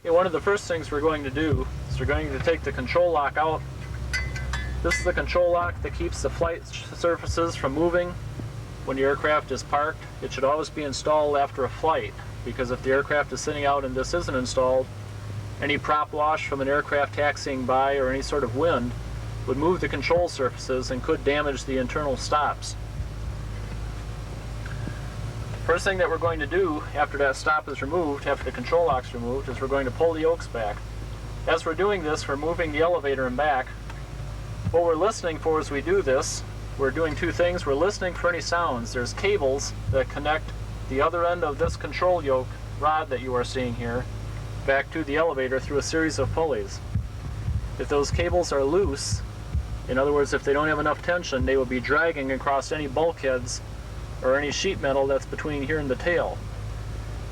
Okay, one of the first things we're going to do is we're going to take the control lock out. This is the control lock that keeps the flight surfaces from moving when the aircraft is parked. It should always be installed after a flight, because if the aircraft is sitting out and this isn't installed, any prop wash from an aircraft taxiing by or any sort of wind would move the control surfaces and could damage the internal stops. First thing that we're going to do after that stop is removed, after the control lock's removed, is we're going to pull the yokes back. As we're doing this, we're moving the elevator and back. What we're listening for as we do this, we're doing two things. We're listening for any sounds. There's cables that connect the other end of this control yoke rod that you are seeing here back to the elevator through a series of pulleys. If those cables are loose, in other words, if they don't have enough tension, they will be dragging across any bulkheads or any sheet metal that's between here and the tail.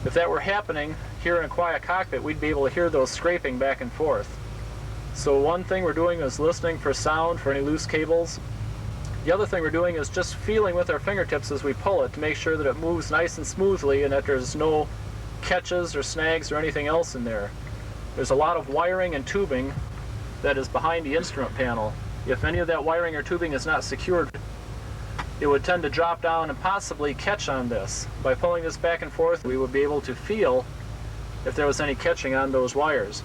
If that were happening here in a quiet cockpit, we'd be able to hear those scraping back and forth. So one thing we're doing is listening for sound, for any loose cables. The other thing we're doing is just feeling with our fingertips as we pull it to make sure that it moves nice and smoothly and that there's no catches or snags or anything else in there. There's a lot of wiring and tubing that is behind the instrument panel. If any of that wiring or tubing is not secured, it would tend to drop down and possibly catch on this. By pulling this back and forth, we would be able to feel if there was any catching on those wires.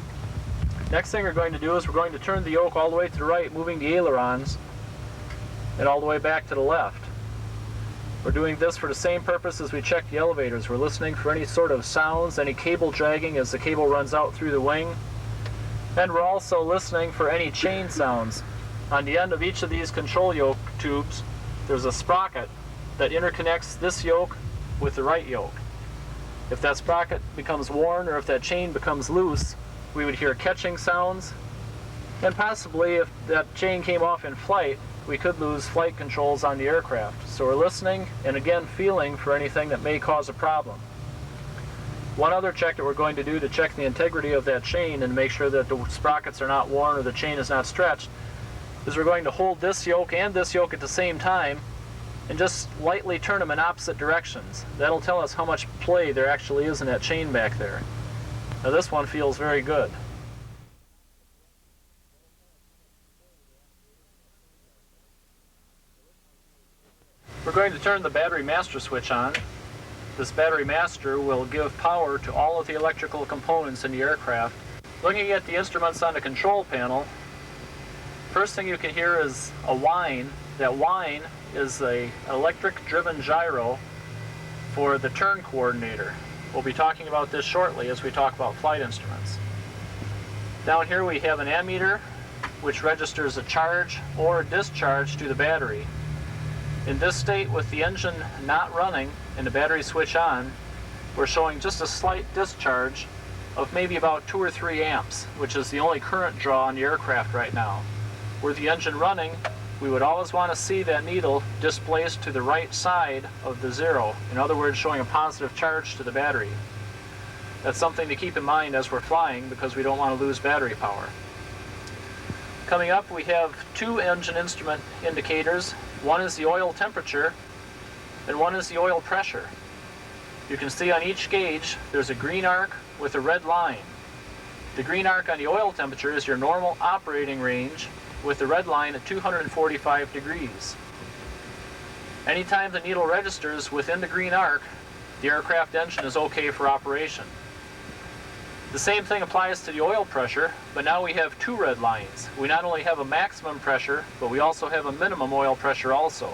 Next thing we're going to do is we're going to turn the yoke all the way to the right, moving the ailerons, and all the way back to the left. We're doing this for the same purpose as we check the elevators. We're listening for any sort of sounds, any cable dragging as the cable runs out through the wing. And we're also listening for any chain sounds. On the end of each of these control yoke tubes, there's a sprocket that interconnects this yoke with the right yoke. If that sprocket becomes worn or if that chain becomes loose, we would hear catching sounds, and possibly if that chain came off in flight, we could lose flight controls on the aircraft. So we're listening and again feeling for anything that may cause a problem. One other check that we're going to do to check the integrity of that chain and make sure that the sprockets are not worn or the chain is not stretched is we're going to hold this yoke and this yoke at the same time and just lightly turn them in opposite directions. That'll tell us how much play there actually is in that chain back there. Now this one feels very good. We're going to turn the battery master switch on. This battery master will give power to all of the electrical components in the aircraft. Looking at the instruments on the control panel, first thing you can hear is a whine. That whine is an electric-driven gyro for the turn coordinator. We'll be talking about this shortly as we talk about flight instruments. Down here we have an ammeter which registers a charge or discharge to the battery. In this state, with the engine not running and the battery switch on, we're showing just a slight discharge of maybe about 2 or 3 amps, which is the only current draw on the aircraft right now. With the engine running, we would always want to see that needle displaced to the right side of the zero. In other words, showing a positive charge to the battery. That's something to keep in mind as we're flying because we don't want to lose battery power. Coming up, we have 2 engine instrument indicators. One is the oil temperature and one is the oil pressure. You can see on each gauge there's a green arc with a red line. The green arc on the oil temperature is your normal operating range, with the red line at 245 degrees. Anytime the needle registers within the green arc, the aircraft engine is okay for operation. The same thing applies to the oil pressure, but now we have 2 red lines. We not only have a maximum pressure, but we also have a minimum oil pressure also.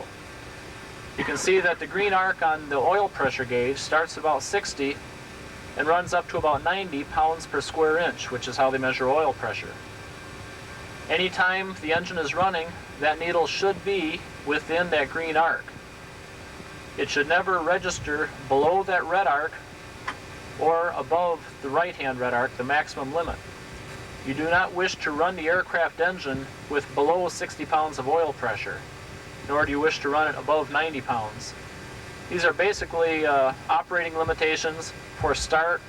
You can see that the green arc on the oil pressure gauge starts about 60 and runs up to about 90 pounds per square inch, which is how they measure oil pressure. Anytime the engine is running, that needle should be within that green arc. It should never register below that red arc or above the right-hand red arc, the maximum limit. You do not wish to run the aircraft engine with below 60 pounds of oil pressure, nor do you wish to run it above 90 pounds. These are basically operating limitations for start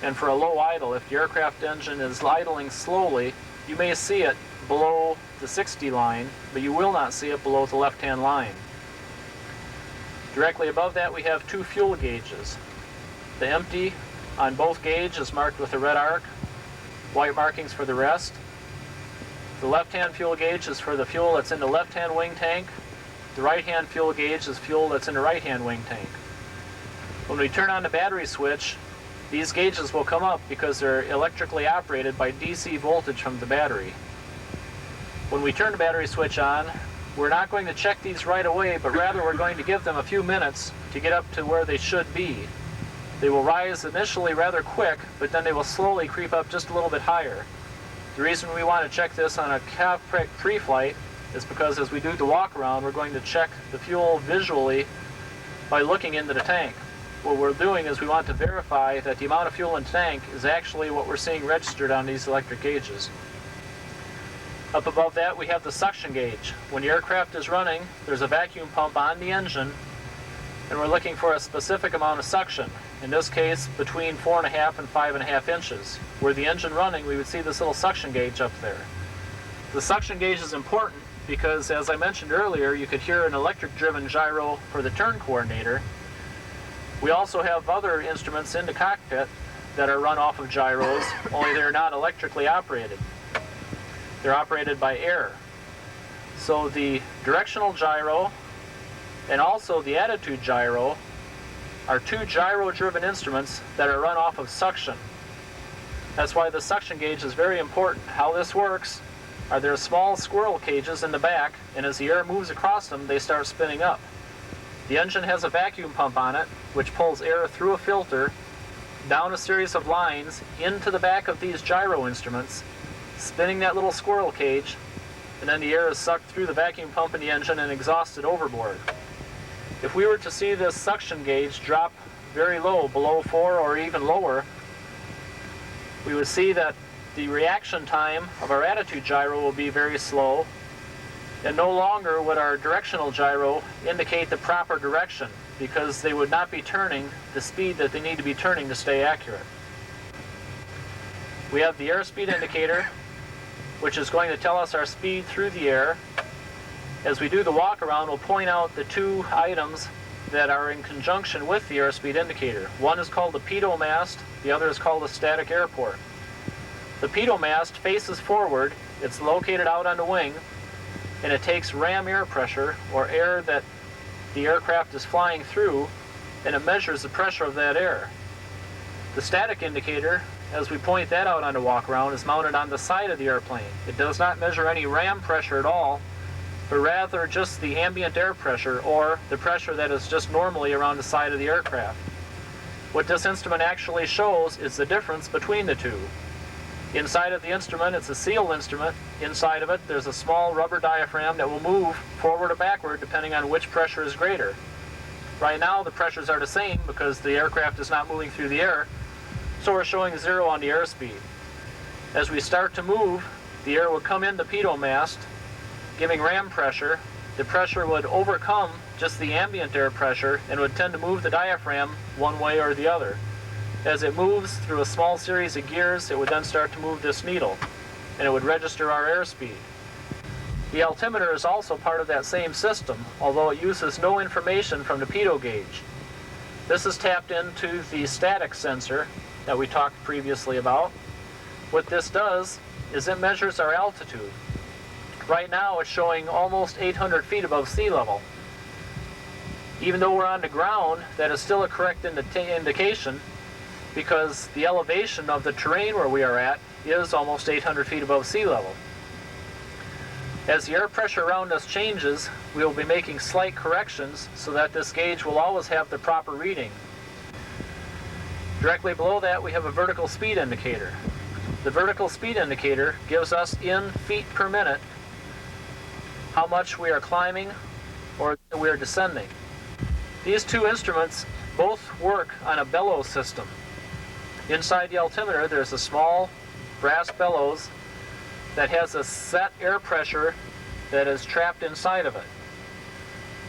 and for a low idle. If the aircraft engine is idling slowly, you may see it below the 60 line, but you will not see it below the left-hand line. Directly above that we have 2 fuel gauges. The empty on both gauges is marked with a red arc. white markings for the rest. The left-hand fuel gauge is for the fuel that's in the left-hand wing tank. The right-hand fuel gauge is fuel that's in the right-hand wing tank. When we turn on the battery switch, these gauges will come up because they're electrically operated by DC voltage from the battery. When we turn the battery switch on, we're not going to check these right away, but rather we're going to give them a few minutes to get up to where they should be. They will rise initially rather quick, but then they will slowly creep up just a little bit higher. The reason we want to check this on a cockpit pre-flight is because as we do the walk around, we're going to check the fuel visually by looking into the tank. What we're doing is we want to verify that the amount of fuel in the tank is actually what we're seeing registered on these electric gauges. Up above that we have the suction gauge. When the aircraft is running, there's a vacuum pump on the engine, and we're looking for a specific amount of suction. In this case, between 4.5 and 5.5 inches. Were the engine running, we would see this little suction gauge up there. The suction gauge is important because, as I mentioned earlier, you could hear an electric-driven gyro for the turn coordinator. We also have other instruments in the cockpit that are run off of gyros, only they're not electrically operated. They're operated by air. So the directional gyro and also the attitude gyro are two gyro-driven instruments that are run off of suction. That's why the suction gauge is very important. How this works are there small squirrel cages in the back, and as the air moves across them, they start spinning up. The engine has a vacuum pump on it, which pulls air through a filter, down a series of lines, into the back of these gyro instruments, spinning that little squirrel cage, and then the air is sucked through the vacuum pump in the engine and exhausted overboard. If we were to see this suction gauge drop very low, below 4 or even lower, we would see that the reaction time of our attitude gyro will be very slow, and no longer would our directional gyro indicate the proper direction, because they would not be turning the speed that they need to be turning to stay accurate. We have the airspeed indicator, which is going to tell us our speed through the air. As we do the walk around, we'll point out the two items that are in conjunction with the airspeed indicator. One is called the pitot mast, the other is called the static air port. The pitot mast faces forward, it's located out on the wing, and it takes ram air pressure, or air that the aircraft is flying through, and it measures the pressure of that air. The static indicator, as we point that out on the walk around, is mounted on the side of the airplane. It does not measure any ram pressure at all, but rather just the ambient air pressure, or the pressure that is just normally around the side of the aircraft. What this instrument actually shows is the difference between the two. Inside of the instrument, it's a sealed instrument. Inside of it, there's a small rubber diaphragm that will move forward or backward depending on which pressure is greater. Right now, the pressures are the same because the aircraft is not moving through the air, so we're showing 0 on the airspeed. As we start to move, the air would come in the pitot mast, giving ram pressure. The pressure would overcome just the ambient air pressure and would tend to move the diaphragm one way or the other. As it moves through a small series of gears, it would then start to move this needle, and it would register our airspeed. The altimeter is also part of that same system, although it uses no information from the pitot gauge. This is tapped into the static sensor that we talked previously about. What this does is it measures our altitude. Right now it's showing almost 800 feet above sea level. Even though we're on the ground, that is still a correct indication, because the elevation of the terrain where we are at is almost 800 feet above sea level. As the air pressure around us changes, we will be making slight corrections so that this gauge will always have the proper reading. Directly below that, we have a vertical speed indicator. The vertical speed indicator gives us in feet per minute how much we are climbing or we are descending. These two instruments both work on a bellows system. Inside the altimeter, there's a small brass bellows that has a set air pressure that is trapped inside of it.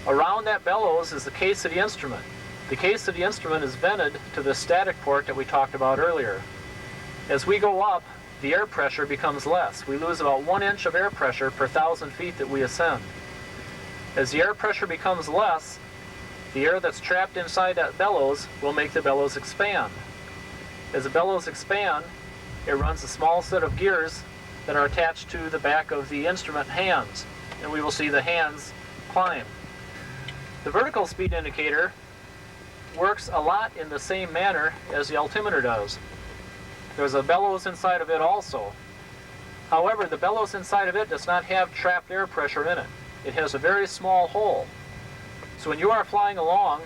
Around that bellows is the case of the instrument. The case of the instrument is vented to the static port that we talked about earlier. As we go up, the air pressure becomes less. We lose about 1 inch of air pressure per 1,000 feet that we ascend. As the air pressure becomes less, the air that's trapped inside that bellows will make the bellows expand. As the bellows expand, it runs a small set of gears that are attached to the back of the instrument hands, and we will see the hands climb. The vertical speed indicator works a lot in the same manner as the altimeter does. There's a bellows inside of it also. However, the bellows inside of it does not have trapped air pressure in it. It has a very small hole. So when you are flying along,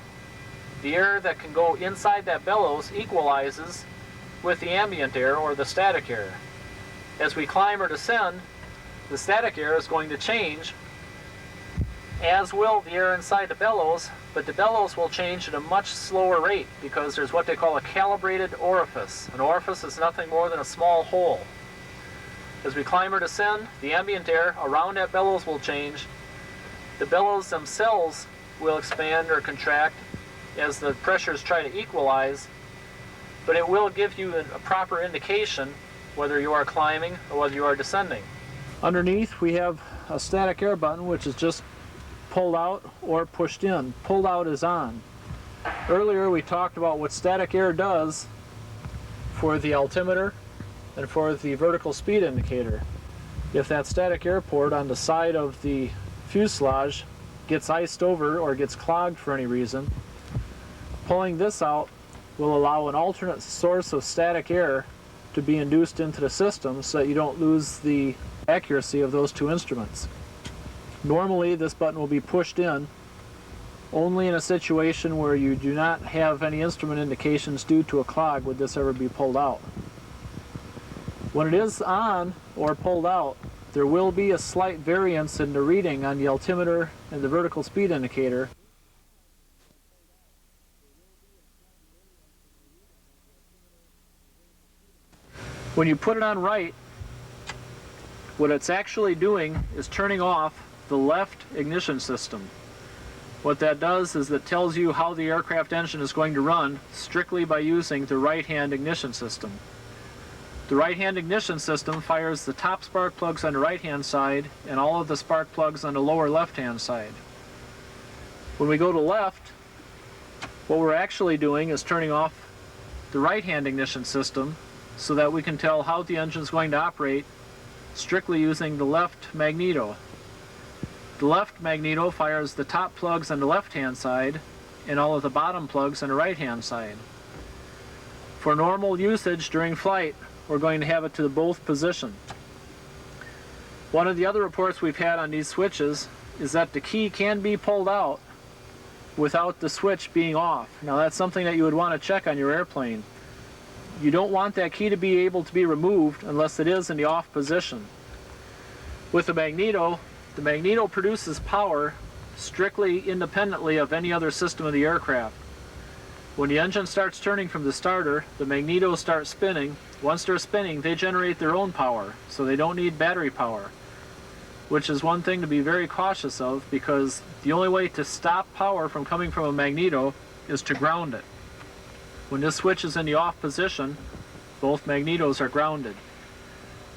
the air that can go inside that bellows equalizes with the ambient air or the static air. As we climb or descend, the static air is going to change, as will the air inside the bellows, but the bellows will change at a much slower rate because there's what they call a calibrated orifice. An orifice is nothing more than a small hole. As we climb or descend, the ambient air around that bellows will change. The bellows themselves will expand or contract as the pressures try to equalize, but it will give you a proper indication whether you are climbing or whether you are descending. Underneath we have a static air button, which is just pulled out or pushed in. Pulled out is on. Earlier we talked about what static air does for the altimeter and for the vertical speed indicator. If that static air port on the side of the fuselage gets iced over or gets clogged for any reason, pulling this out will allow an alternate source of static air to be induced into the system so that you don't lose the accuracy of those two instruments. Normally this button will be pushed in only in a situation where you do not have any instrument indications due to a clog would this ever be pulled out. When it is on or pulled out, there will be a slight variance in the reading on the altimeter and the vertical speed indicator. When you put it on right, what it's actually doing is turning off the left ignition system. What that does is it tells you how the aircraft engine is going to run strictly by using the right-hand ignition system. The right-hand ignition system fires the top spark plugs on the right-hand side and all of the spark plugs on the lower left-hand side. When we go to left, what we're actually doing is turning off the right-hand ignition system so that we can tell how the engine is going to operate strictly using the left magneto. The left magneto fires the top plugs on the left-hand side and all of the bottom plugs on the right-hand side. For normal usage during flight, we're going to have it to both position. One of the other reports we've had on these switches is that the key can be pulled out without the switch being off. Now that's something that you would want to check on your airplane. You don't want that key to be able to be removed unless it is in the off position. With the magneto produces power strictly independently of any other system of the aircraft. When the engine starts turning from the starter, the magnetos start spinning. Once they're spinning, they generate their own power, so they don't need battery power, which is one thing to be very cautious of because the only way to stop power from coming from a magneto is to ground it. When this switch is in the off position, both magnetos are grounded.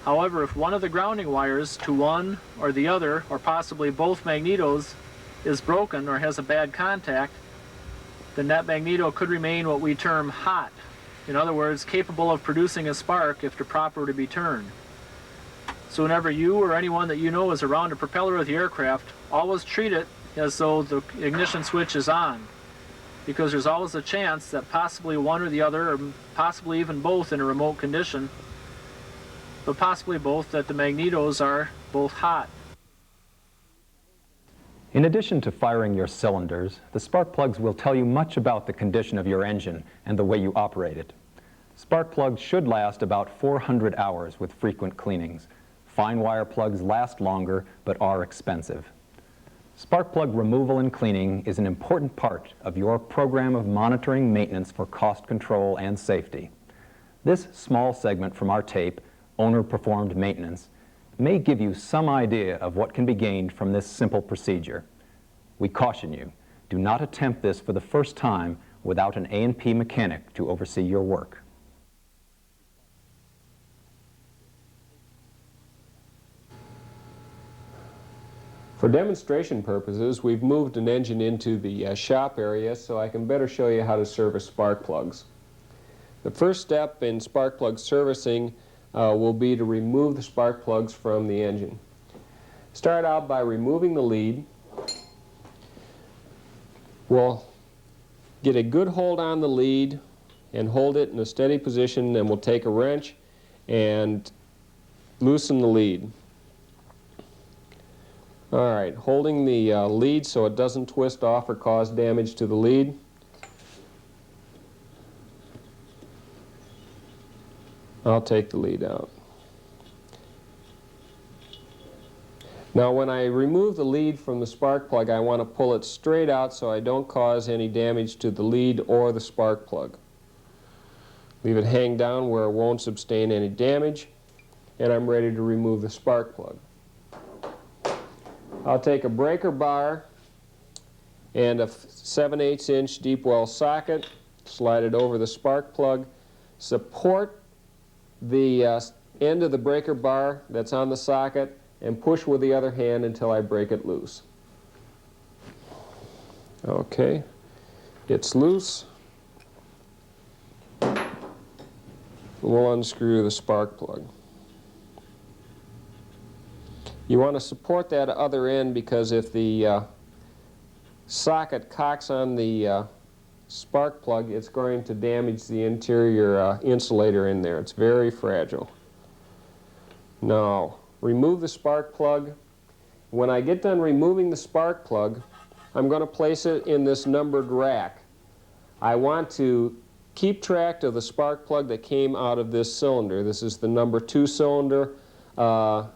However, if one of the grounding wires to one or the other, or possibly both magnetos, is broken or has a bad contact, then that magneto could remain what we term hot. In other words, capable of producing a spark if the proper to be turned. So whenever you or anyone that you know is around the propeller of the aircraft, always treat it as though the ignition switch is on, because there's always a chance that possibly one or the other, or possibly even both in a remote condition, but possibly both, that the magnetos are both hot. In addition to firing your cylinders, the spark plugs will tell you much about the condition of your engine and the way you operate it. Spark plugs should last about 400 hours with frequent cleanings. Fine wire plugs last longer but are expensive. Spark plug removal and cleaning is an important part of your program of monitoring maintenance for cost control and safety. This small segment from our tape, Owner-Performed Maintenance, may give you some idea of what can be gained from this simple procedure. We caution you, do not attempt this for the first time without an A&P mechanic to oversee your work. For demonstration purposes, we've moved an engine into the shop area so I can better show you how to service spark plugs. The first step in spark plug servicing will be to remove the spark plugs from the engine. Start out by removing the lead. We'll get a good hold on the lead and hold it in a steady position, and we'll take a wrench and loosen the lead. Alright, holding the lead so it doesn't twist off or cause damage to the lead. I'll take the lead out. Now when I remove the lead from the spark plug, I want to pull it straight out so I don't cause any damage to the lead or the spark plug. Leave it hang down where it won't sustain any damage, and I'm ready to remove the spark plug. I'll take a breaker bar and a 7/8 inch deep well socket, slide it over the spark plug, support the end of the breaker bar that's on the socket, and push with the other hand until I break it loose. Okay, it's loose. We'll unscrew the spark plug. You want to support that other end because if the socket cocks on the spark plug, it's going to damage the interior insulator in there. It's very fragile. Now, remove the spark plug. When I get done removing the spark plug, I'm going to place it in this numbered rack. I want to keep track of the spark plug that came out of this cylinder. This is the number 2 cylinder, and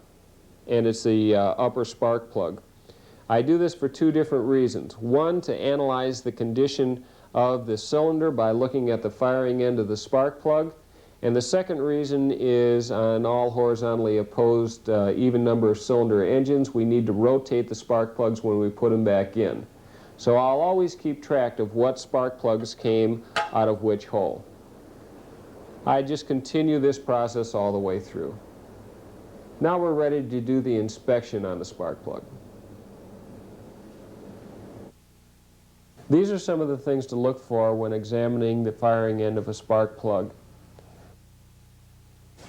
it's the upper spark plug. I do this for 2 different reasons. One, to analyze the condition of the cylinder by looking at the firing end of the spark plug. And the second reason is on all horizontally opposed even number of cylinder engines, we need to rotate the spark plugs when we put them back in. So I'll always keep track of what spark plugs came out of which hole. I just continue this process all the way through. Now we're ready to do the inspection on the spark plug. These are some of the things to look for when examining the firing end of a spark plug.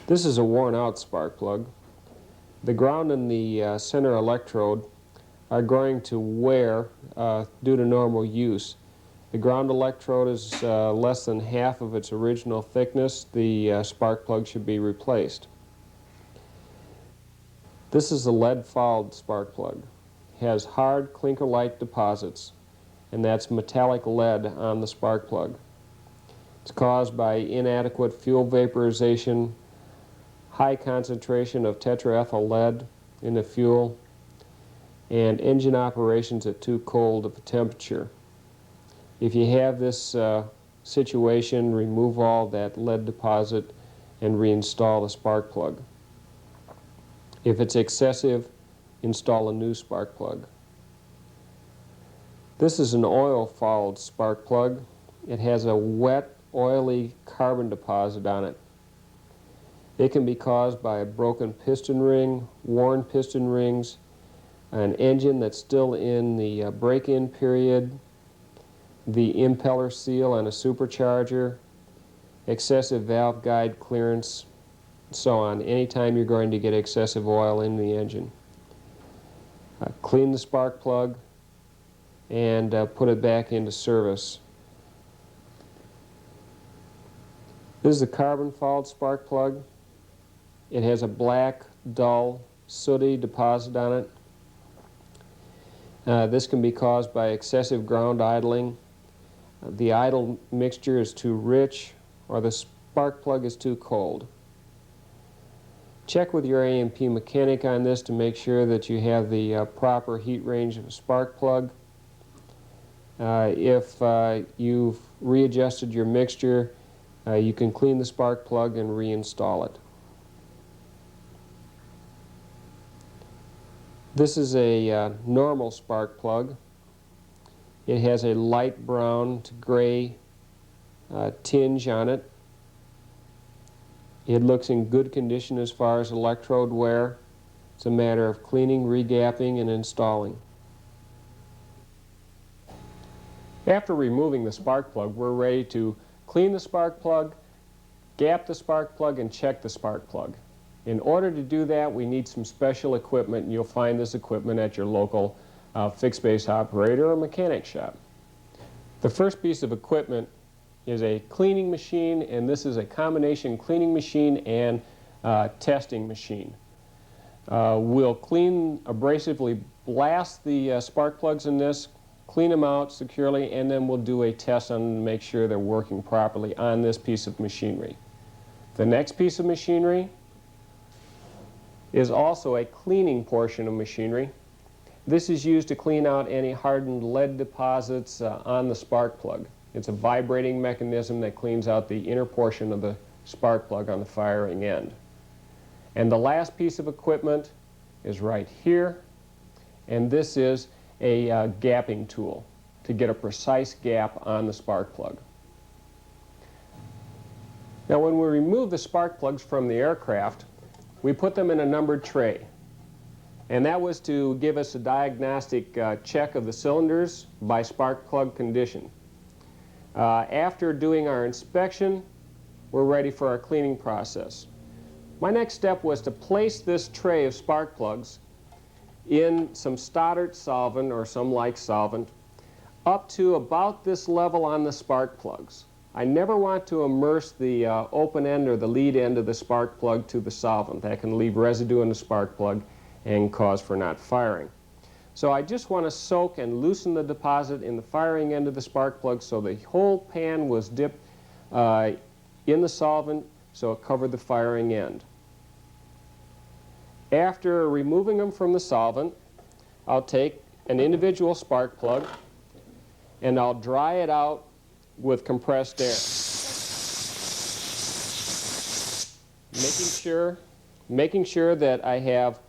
This is a worn out spark plug. The ground and the center electrode are going to wear due to normal use. The ground electrode is less than half of its original thickness. The spark plug should be replaced. This is a lead-fouled spark plug. It has hard clinker-like deposits, and that's metallic lead on the spark plug. It's caused by inadequate fuel vaporization, high concentration of tetraethyl lead in the fuel, and engine operations at too cold of a temperature. If you have this situation, remove all that lead deposit and reinstall the spark plug. If it's excessive, install a new spark plug. This is an oil-fouled spark plug. It has a wet, oily carbon deposit on it. It can be caused by a broken piston ring, worn piston rings, an engine that's still in the break-in period, the impeller seal on a supercharger, excessive valve guide clearance, and so on, anytime you're going to get excessive oil in the engine. Clean the spark plug and put it back into service. This is a carbon-fouled spark plug. It has a black, dull, sooty deposit on it. This can be caused by excessive ground idling. The idle mixture is too rich, or the spark plug is too cold. Check with your A&P mechanic on this to make sure that you have the proper heat range of a spark plug. If you've readjusted your mixture, you can clean the spark plug and reinstall it. This is a normal spark plug. It has a light brown to gray tinge on it. It looks in good condition as far as electrode wear. It's a matter of cleaning, regapping, and installing. After removing the spark plug, we're ready to clean the spark plug, gap the spark plug and check the spark plug. In order to do that, we need some special equipment, and you'll find this equipment at your local fixed base operator or mechanic shop. The first piece of equipment is a cleaning machine, and this is a combination cleaning machine and testing machine. We'll abrasively blast the spark plugs in this, clean them out securely, and then we'll do a test on them to make sure they're working properly on this piece of machinery. The next piece of machinery is also a cleaning portion of machinery. This is used to clean out any hardened lead deposits on the spark plug. It's a vibrating mechanism that cleans out the inner portion of the spark plug on the firing end. And the last piece of equipment is right here, and this is a gapping tool to get a precise gap on the spark plug. Now, when we remove the spark plugs from the aircraft, we put them in a numbered tray. And that was to give us a diagnostic check of the cylinders by spark plug condition. After doing our inspection, we're ready for our cleaning process. My next step was to place this tray of spark plugs in some Stoddard solvent or some like solvent up to about this level on the spark plugs. I never want to immerse the open end or the lead end of the spark plug to the solvent. That can leave residue in the spark plug and cause for not firing. So I just want to soak and loosen the deposit in the firing end of the spark plug so the whole pan was dipped in the solvent so it covered the firing end. After removing them from the solvent, I'll take an individual spark plug and I'll dry it out with compressed air, making sure that I have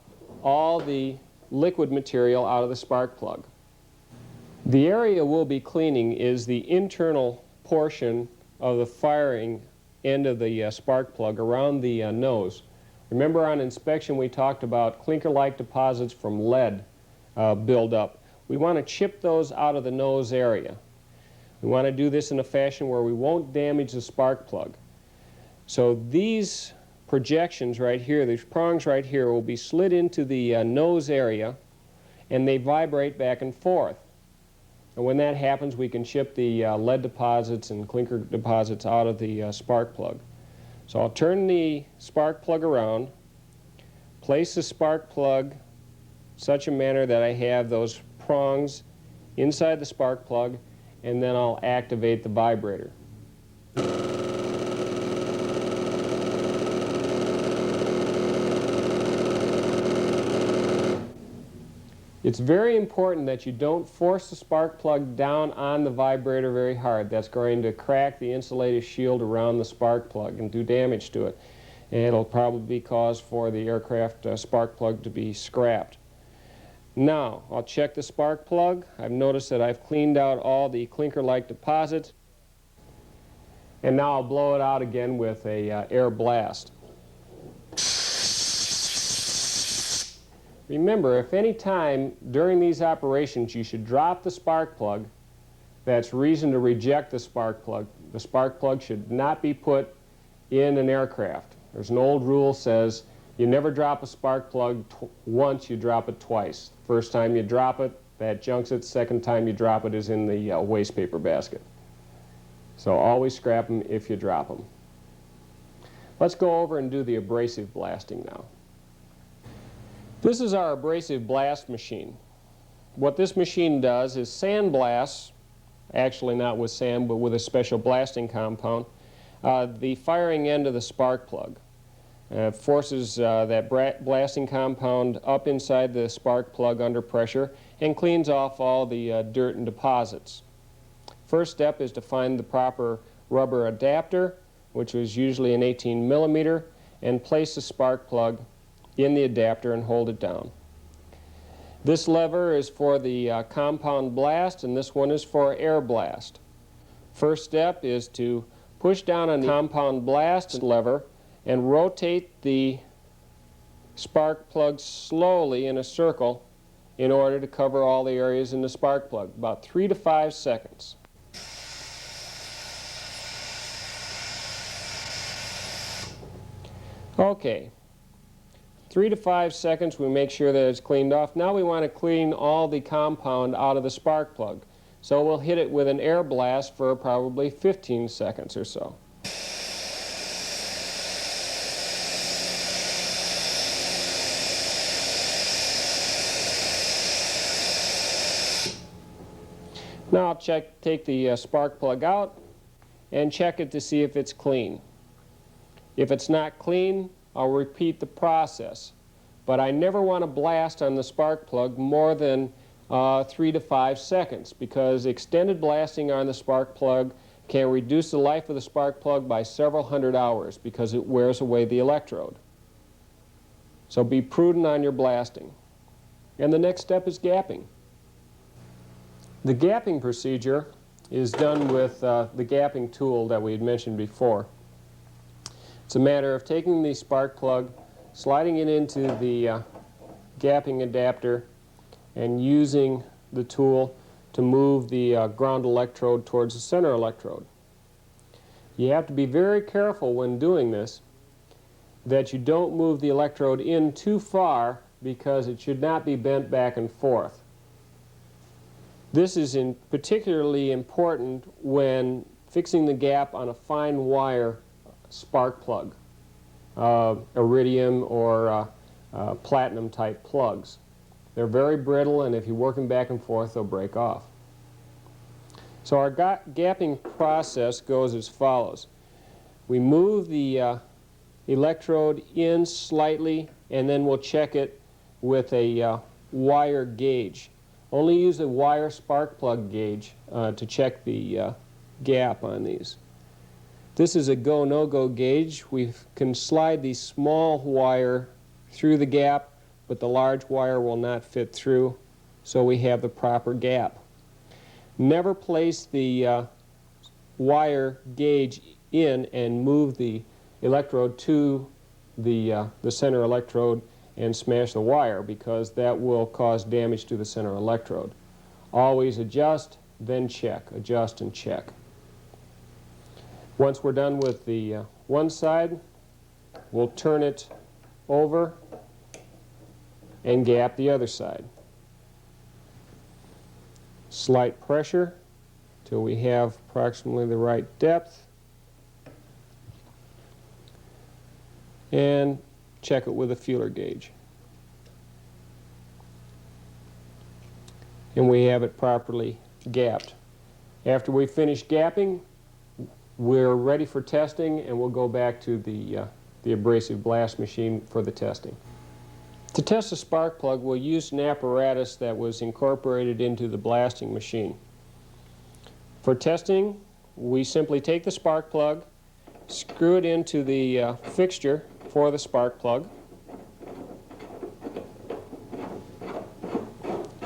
all the liquid material out of the spark plug. The area we'll be cleaning is the internal portion of the firing end of the spark plug around the nose. Remember, on inspection we talked about clinker-like deposits from lead buildup. We want to chip those out of the nose area. We want to do this in a fashion where we won't damage the spark plug. So these projections right here, these prongs right here, will be slid into the nose area, and they vibrate back and forth. And when that happens, we can chip the lead deposits and clinker deposits out of the spark plug. So I'll turn the spark plug around, place the spark plug in such a manner that I have those prongs inside the spark plug, and then I'll activate the vibrator. It's very important that you don't force the spark plug down on the vibrator very hard. That's going to crack the insulated shield around the spark plug and do damage to it. And it'll probably be cause for the aircraft spark plug to be scrapped. Now, I'll check the spark plug. I've noticed that I've cleaned out all the clinker-like deposits. And now I'll blow it out again with a air blast. Remember, if any time during these operations you should drop the spark plug, that's reason to reject the spark plug. The spark plug should not be put in an aircraft. There's an old rule that says you never drop a spark plug once, you drop it twice. First time you drop it, that junks it. Second time you drop it is in the waste paper basket. So always scrap them if you drop them. Let's go over and do the abrasive blasting now. This is our abrasive blast machine. What this machine does is sandblasts, actually not with sand but with a special blasting compound, the firing end of the spark plug. Forces that blasting compound up inside the spark plug under pressure and cleans off all the dirt and deposits. First step is to find the proper rubber adapter, which is usually an 18 millimeter, and place the spark plug in the adapter and hold it down. This lever is for the compound blast, and this one is for air blast. First step is to push down on the compound blast lever and rotate the spark plug slowly in a circle in order to cover all the areas in the spark plug, about 3 to 5 seconds. Okay. 3 to 5 seconds, we make sure that it's cleaned off. Now we want to clean all the compound out of the spark plug. So we'll hit it with an air blast for probably 15 seconds or so. Now I'll take the spark plug out and check it to see if it's clean. If it's not clean, I'll repeat the process. But I never want to blast on the spark plug more than 3 to 5 seconds, because extended blasting on the spark plug can reduce the life of the spark plug by several hundred hours because it wears away the electrode. So be prudent on your blasting. And the next step is gapping. The gapping procedure is done with the gapping tool that we had mentioned before. It's a matter of taking the spark plug, sliding it into the gapping adapter, and using the tool to move the ground electrode towards the center electrode. You have to be very careful when doing this that you don't move the electrode in too far, because it should not be bent back and forth. This is particularly important when fixing the gap on a fine wire spark plug, iridium or platinum type plugs. They're very brittle, and if you work them back and forth, they'll break off. So our gapping process goes as follows. We move the electrode in slightly, and then we'll check it with a wire gauge. Only use a wire spark plug gauge to check the gap on these. This is a go, no-go gauge. We can slide the small wire through the gap, but the large wire will not fit through, so we have the proper gap. Never place the wire gauge in and move the electrode to the center electrode and smash the wire, because that will cause damage to the center electrode. Always adjust, then check. Adjust and check. Once we're done with the one side, we'll turn it over and gap the other side. Slight pressure till we have approximately the right depth, and check it with a feeler gauge. And we have it properly gapped. After we finish gapping, we're ready for testing, and we'll go back to the abrasive blast machine for the testing. To test the spark plug, we'll use an apparatus that was incorporated into the blasting machine. For testing, we simply take the spark plug, screw it into the fixture for the spark plug.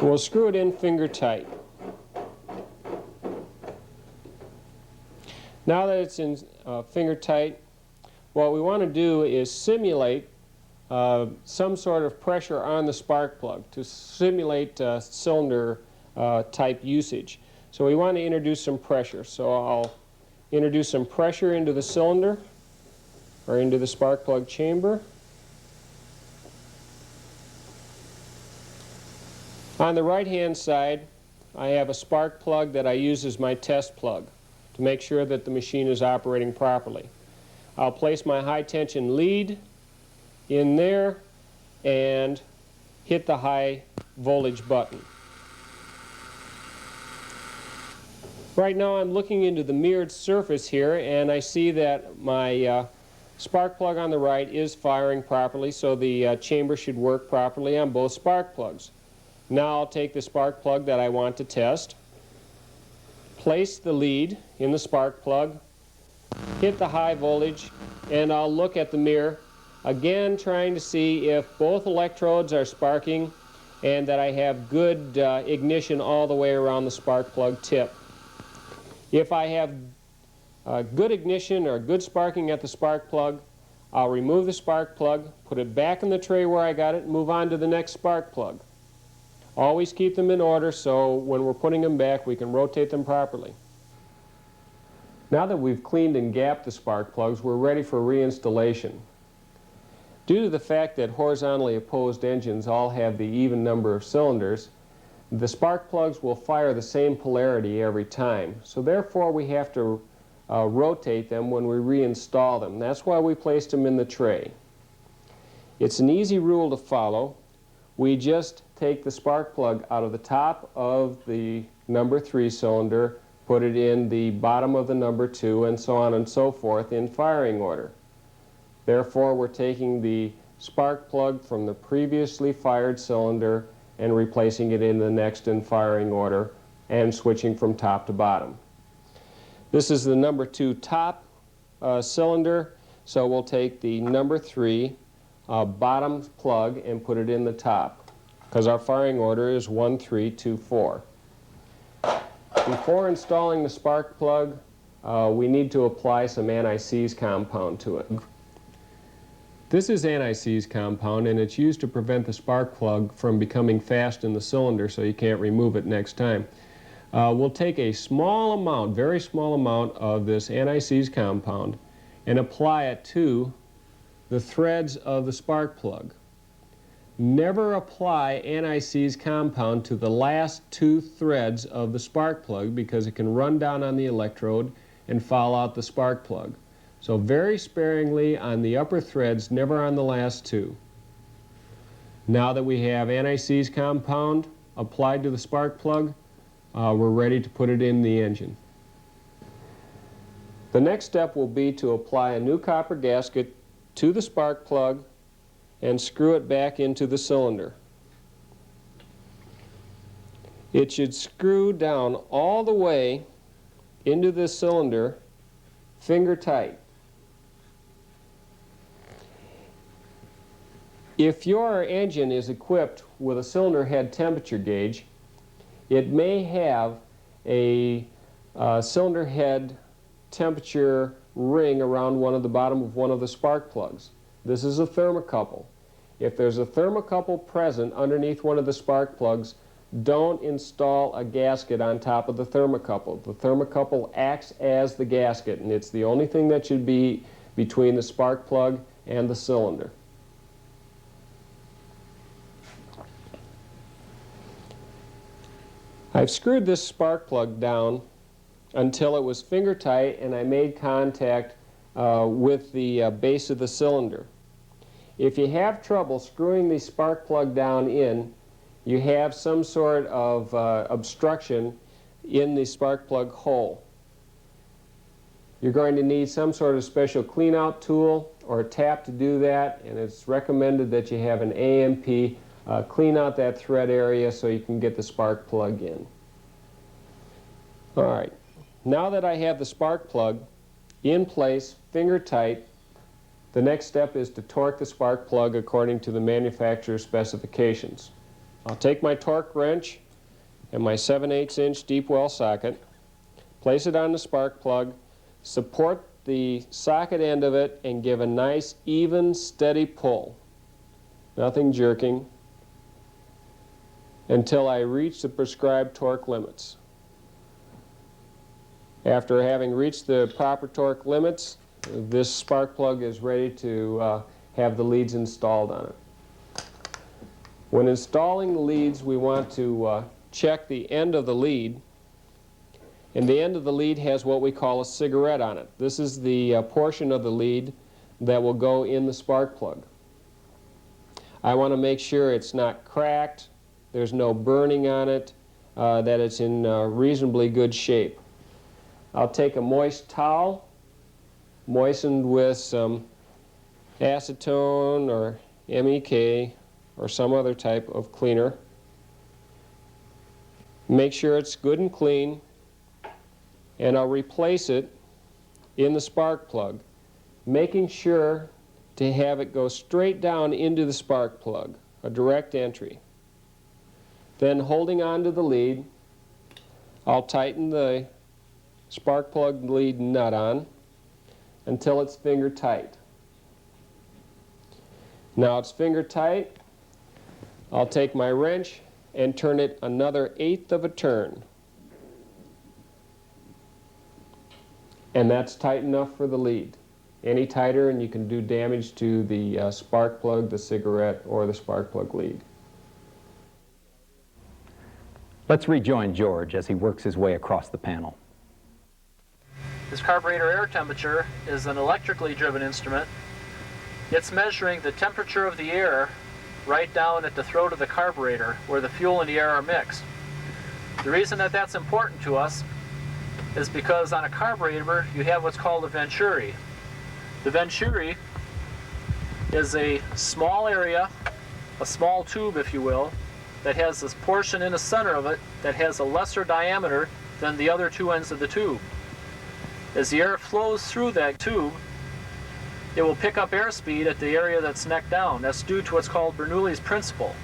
We'll screw it in finger tight. Now that it's in finger tight, what we want to do is simulate some sort of pressure on the spark plug to simulate cylinder type usage. So we want to introduce some pressure. So I'll introduce some pressure into the cylinder or into the spark plug chamber. On the right hand side, I have a spark plug that I use as my test plug to make sure that the machine is operating properly. I'll place my high tension lead in there and hit the high voltage button. Right now I'm looking into the mirrored surface here, and I see that my spark plug on the right is firing properly, so the chamber should work properly on both spark plugs. Now I'll take the spark plug that I want to test, place the lead in the spark plug, hit the high voltage, and I'll look at the mirror, again trying to see if both electrodes are sparking and that I have good ignition all the way around the spark plug tip. If I have good ignition or good sparking at the spark plug, I'll remove the spark plug, put it back in the tray where I got it, and move on to the next spark plug. Always keep them in order so when we're putting them back we can rotate them properly. Now that we've cleaned and gapped the spark plugs, we're ready for reinstallation. Due to the fact that horizontally opposed engines all have the even number of cylinders, the spark plugs will fire the same polarity every time. So therefore we have to rotate them when we reinstall them. That's why we placed them in the tray. It's an easy rule to follow. We just take the spark plug out of the top of the number 3 cylinder, put it in the bottom of the number 2, and so on and so forth in firing order. Therefore, we're taking the spark plug from the previously fired cylinder and replacing it in the next in firing order and switching from top to bottom. This is the number 2 top cylinder, so we'll take the number 3 bottom plug and put it in the top, because our firing order is 1, 3, 2, 4. Before installing the spark plug, we need to apply some anti-seize compound to it. This is anti-seize compound, and it's used to prevent the spark plug from becoming fast in the cylinder so you can't remove it next time. We'll take a small amount, very small amount of this anti-seize compound and apply it to the threads of the spark plug. Never apply anti-seize compound to the last 2 threads of the spark plug because it can run down on the electrode and foul out the spark plug. So very sparingly on the upper threads, never on the last 2. Now that we have anti-seize compound applied to the spark plug, we're ready to put it in the engine. The next step will be to apply a new copper gasket to the spark plug and screw it back into the cylinder. It should screw down all the way into the cylinder, finger tight. If your engine is equipped with a cylinder head temperature gauge, it may have a cylinder head temperature ring around the bottom of one of the spark plugs. This is a thermocouple. If there's a thermocouple present underneath one of the spark plugs, don't install a gasket on top of the thermocouple. The thermocouple acts as the gasket, and it's the only thing that should be between the spark plug and the cylinder. I've screwed this spark plug down until it was finger tight and I made contact with the base of the cylinder. If you have trouble screwing the spark plug down in, you have some sort of obstruction in the spark plug hole. You're going to need some sort of special clean-out tool or a tap to do that, and it's recommended that you have an AMP clean out that thread area so you can get the spark plug in. All right, now that I have the spark plug in place, finger tight, the next step is to torque the spark plug according to the manufacturer's specifications. I'll take my torque wrench and my 7/8" deep well socket, place it on the spark plug, support the socket end of it, and give a nice, even, steady pull. Nothing jerking, until I reach the prescribed torque limits. After having reached the proper torque limits, this spark plug is ready to have the leads installed on it. When installing the leads, we want to check the end of the lead, and the end of the lead has what we call a cigarette on it. This is the portion of the lead that will go in the spark plug. I want to make sure it's not cracked, there's no burning on it, that it's in reasonably good shape. I'll take a moist towel, moistened with some acetone or MEK or some other type of cleaner. Make sure it's good and clean, and I'll replace it in the spark plug, making sure to have it go straight down into the spark plug, a direct entry. Then, holding on to the lead, I'll tighten the spark plug lead nut on until it's finger tight. Now it's finger tight, I'll take my wrench and turn it another 1/8 of a turn. And that's tight enough for the lead. Any tighter and you can do damage to the spark plug, the cigarette, or the spark plug lead. Let's rejoin George as he works his way across the panel. This carburetor air temperature is an electrically driven instrument. It's measuring the temperature of the air right down at the throat of the carburetor where the fuel and the air are mixed. The reason that that's important to us is because on a carburetor you have what's called a venturi. The venturi is a small area, a small tube if you will, that has this portion in the center of it that has a lesser diameter than the other two ends of the tube. As the air flows through that tube, it will pick up airspeed at the area that's neck down. That's due to what's called Bernoulli's principle.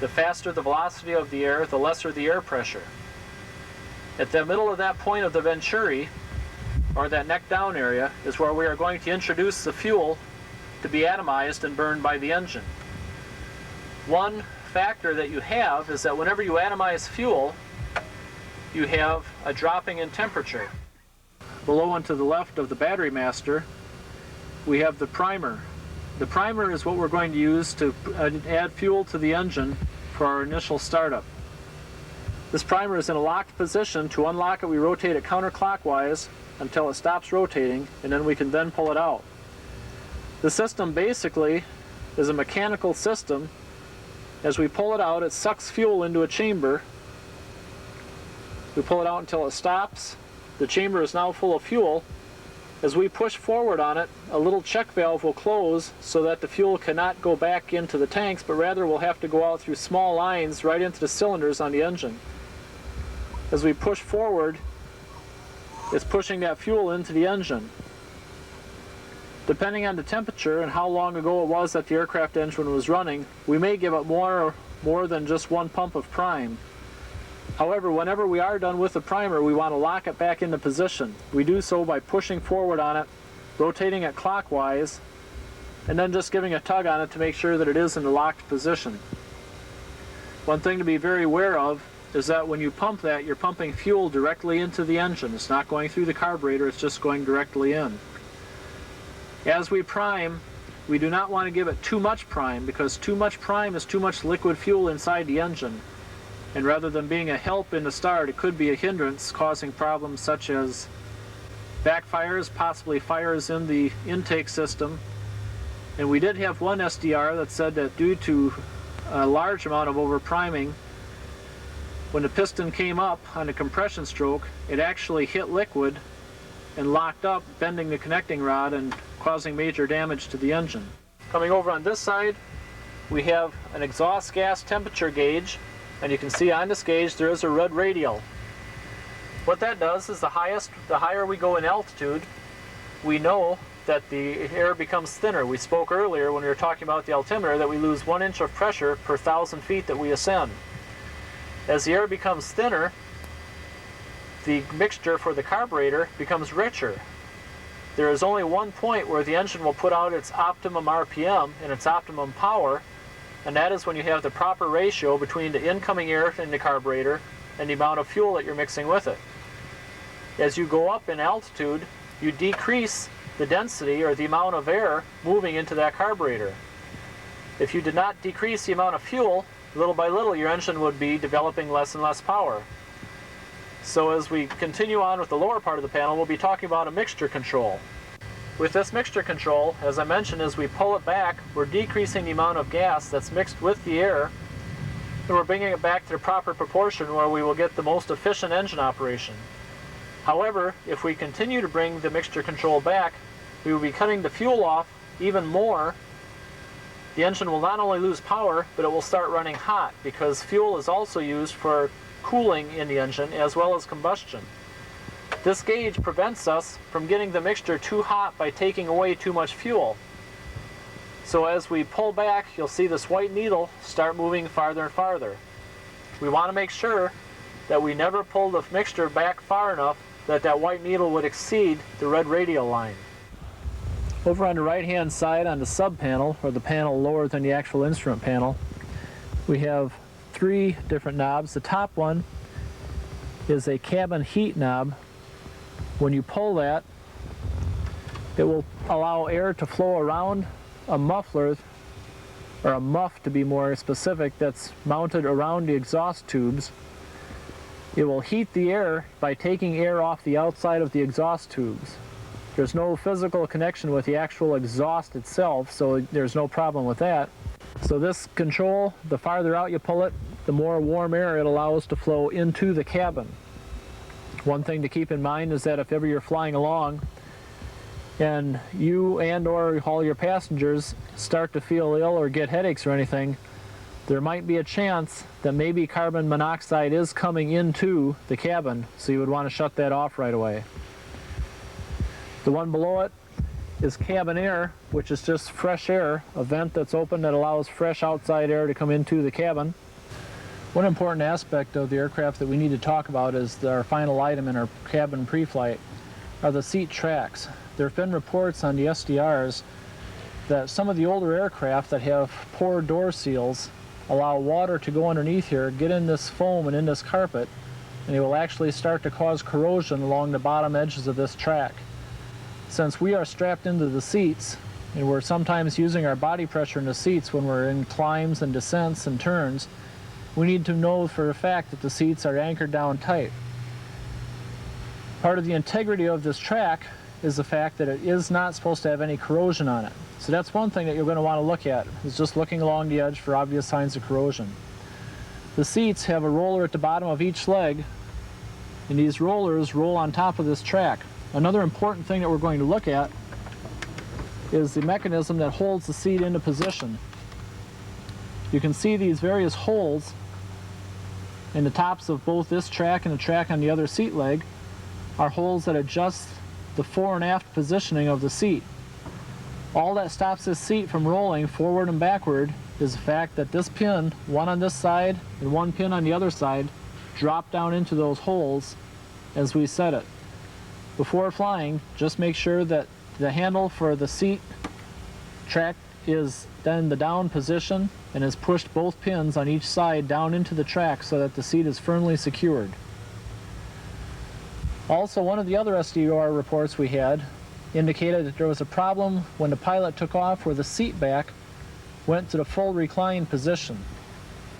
The faster the velocity of the air, the lesser the air pressure. At the middle of that point of the venturi, or that neck down area, is where we are going to introduce the fuel to be atomized and burned by the engine. One factor that you have is that whenever you atomize fuel, you have a dropping in temperature. Below and to the left of the battery master, we have the primer. The primer is what we're going to use to add fuel to the engine for our initial startup. This primer is in a locked position. To unlock it, we rotate it counterclockwise until it stops rotating, and then we can then pull it out. The system basically is a mechanical system. As we pull it out, it sucks fuel into a chamber. We pull it out until it stops. The chamber is now full of fuel. As we push forward on it, a little check valve will close so that the fuel cannot go back into the tanks, but rather will have to go out through small lines right into the cylinders on the engine. As we push forward, it's pushing that fuel into the engine. Depending on the temperature and how long ago it was that the aircraft engine was running, we may give it more than just one pump of prime. However, whenever we are done with the primer, we want to lock it back into position. We do so by pushing forward on it, rotating it clockwise, and then just giving a tug on it to make sure that it is in the locked position. One thing to be very aware of is that when you pump that, you're pumping fuel directly into the engine. It's not going through the carburetor, it's just going directly in. As we prime, we do not want to give it too much prime, because too much prime is too much liquid fuel inside the engine. And rather than being a help in the start, it could be a hindrance, causing problems such as backfires, possibly fires in the intake system. And we did have one SDR that said that due to a large amount of overpriming, when the piston came up on a compression stroke, it actually hit liquid and locked up, bending the connecting rod and causing major damage to the engine. Coming over on this side, we have an exhaust gas temperature gauge, and you can see on this gauge there is a red radial. What that does is the higher we go in altitude, we know that the air becomes thinner. We spoke earlier when we were talking about the altimeter that we lose 1 inch of pressure per 1,000 feet that we ascend. As the air becomes thinner, the mixture for the carburetor becomes richer. There is only one point where the engine will put out its optimum RPM and its optimum power, and that is when you have the proper ratio between the incoming air in the carburetor and the amount of fuel that you're mixing with it. As you go up in altitude, you decrease the density or the amount of air moving into that carburetor. If you did not decrease the amount of fuel, little by little your engine would be developing less and less power. So as we continue on with the lower part of the panel, we'll be talking about a mixture control. With this mixture control, as I mentioned, as we pull it back, we're decreasing the amount of gas that's mixed with the air, and we're bringing it back to the proper proportion where we will get the most efficient engine operation. However, if we continue to bring the mixture control back, we will be cutting the fuel off even more. The engine will not only lose power, but it will start running hot, because fuel is also used for cooling in the engine as well as combustion. This gauge prevents us from getting the mixture too hot by taking away too much fuel. So as we pull back, you'll see this white needle start moving farther and farther. We want to make sure that we never pull the mixture back far enough that that white needle would exceed the red radial line. Over on the right hand side on the sub panel, or the panel lower than the actual instrument panel, we have 3 different knobs. The top one is a cabin heat knob. When you pull that, It will allow air to flow around a muffler, or a muff to be more specific, that's mounted around the exhaust tubes. It will heat the air by taking air off the outside of the exhaust tubes. There's no physical connection with the actual exhaust itself, so there's no problem with that. So this control, the farther out you pull it, the more warm air it allows to flow into the cabin. One thing to keep in mind is that if ever you're flying along and you or all your passengers start to feel ill or get headaches or anything, there might be a chance that maybe carbon monoxide is coming into the cabin, so you would want to shut that off right away. The one below it is cabin air, which is just fresh air, a vent that's open that allows fresh outside air to come into the cabin. One important aspect of the aircraft that we need to talk about is our final item in our cabin pre-flight are the seat tracks. There have been reports on the SDRs that some of the older aircraft that have poor door seals allow water to go underneath here, get in this foam and in this carpet, and it will actually start to cause corrosion along the bottom edges of this track. Since we are strapped into the seats, and we're sometimes using our body pressure in the seats when we're in climbs and descents and turns, we need to know for a fact that the seats are anchored down tight. Part of the integrity of this track is the fact that it is not supposed to have any corrosion on it. So that's one thing that you're going to want to look at, is just looking along the edge for obvious signs of corrosion. The seats have a roller at the bottom of each leg, and these rollers roll on top of this track. Another important thing that we're going to look at is the mechanism that holds the seat into position. You can see these various holes in the tops of both this track and the track on the other seat leg are holes that adjust the fore and aft positioning of the seat. All that stops this seat from rolling forward and backward is the fact that this pin, one on this side and one pin on the other side, drop down into those holes as we set it. Before flying, just make sure that the handle for the seat track is then the down position and has pushed both pins on each side down into the track so that the seat is firmly secured. Also, one of the other SDR reports we had indicated that there was a problem when the pilot took off where the seat back went to the full recline position.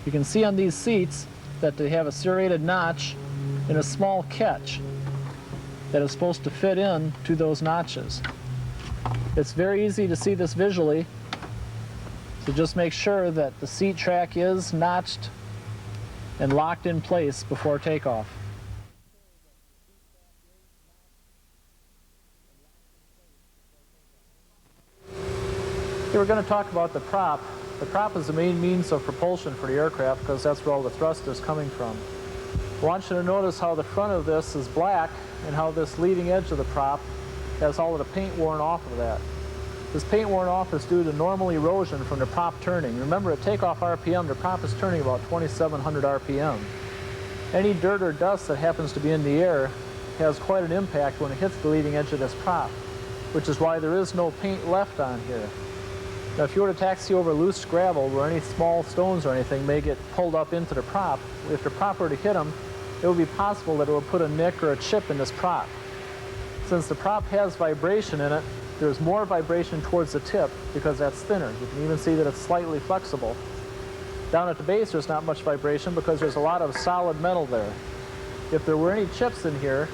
You can see on these seats that they have a serrated notch and a small catch that is supposed to fit in to those notches. It's very easy to see this visually, so just make sure that the seat track is notched and locked in place before takeoff. Here we're going to talk about the prop. The prop is the main means of propulsion for the aircraft because that's where all the thrust is coming from. I want you to notice how the front of this is black and how this leading edge of the prop has all of the paint worn off of that. This paint worn off is due to normal erosion from the prop turning. Remember, at takeoff RPM, the prop is turning about 2,700 RPM. Any dirt or dust that happens to be in the air has quite an impact when it hits the leading edge of this prop, which is why there is no paint left on here. Now, if you were to taxi over loose gravel where any small stones or anything may get pulled up into the prop, if the prop were to hit them, it would be possible that it would put a nick or a chip in this prop. Since the prop has vibration in it, there's more vibration towards the tip because that's thinner. You can even see that it's slightly flexible. Down at the base, there's not much vibration because there's a lot of solid metal there. If there were any chips in here,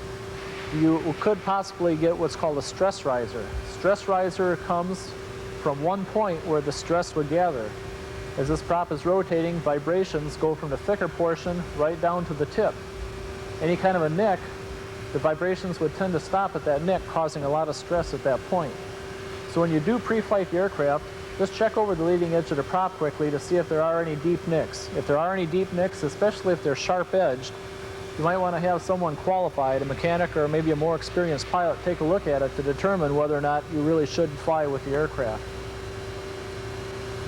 you could possibly get what's called a stress riser. Stress riser comes from one point where the stress would gather. As this prop is rotating, vibrations go from the thicker portion right down to the tip. Any kind of a nick, the vibrations would tend to stop at that nick, causing a lot of stress at that point. So when you do pre-flight the aircraft, just check over the leading edge of the prop quickly to see if there are any deep nicks. If there are any deep nicks, especially if they're sharp-edged, you might want to have someone qualified, a mechanic or maybe a more experienced pilot, take a look at it to determine whether or not you really should fly with the aircraft.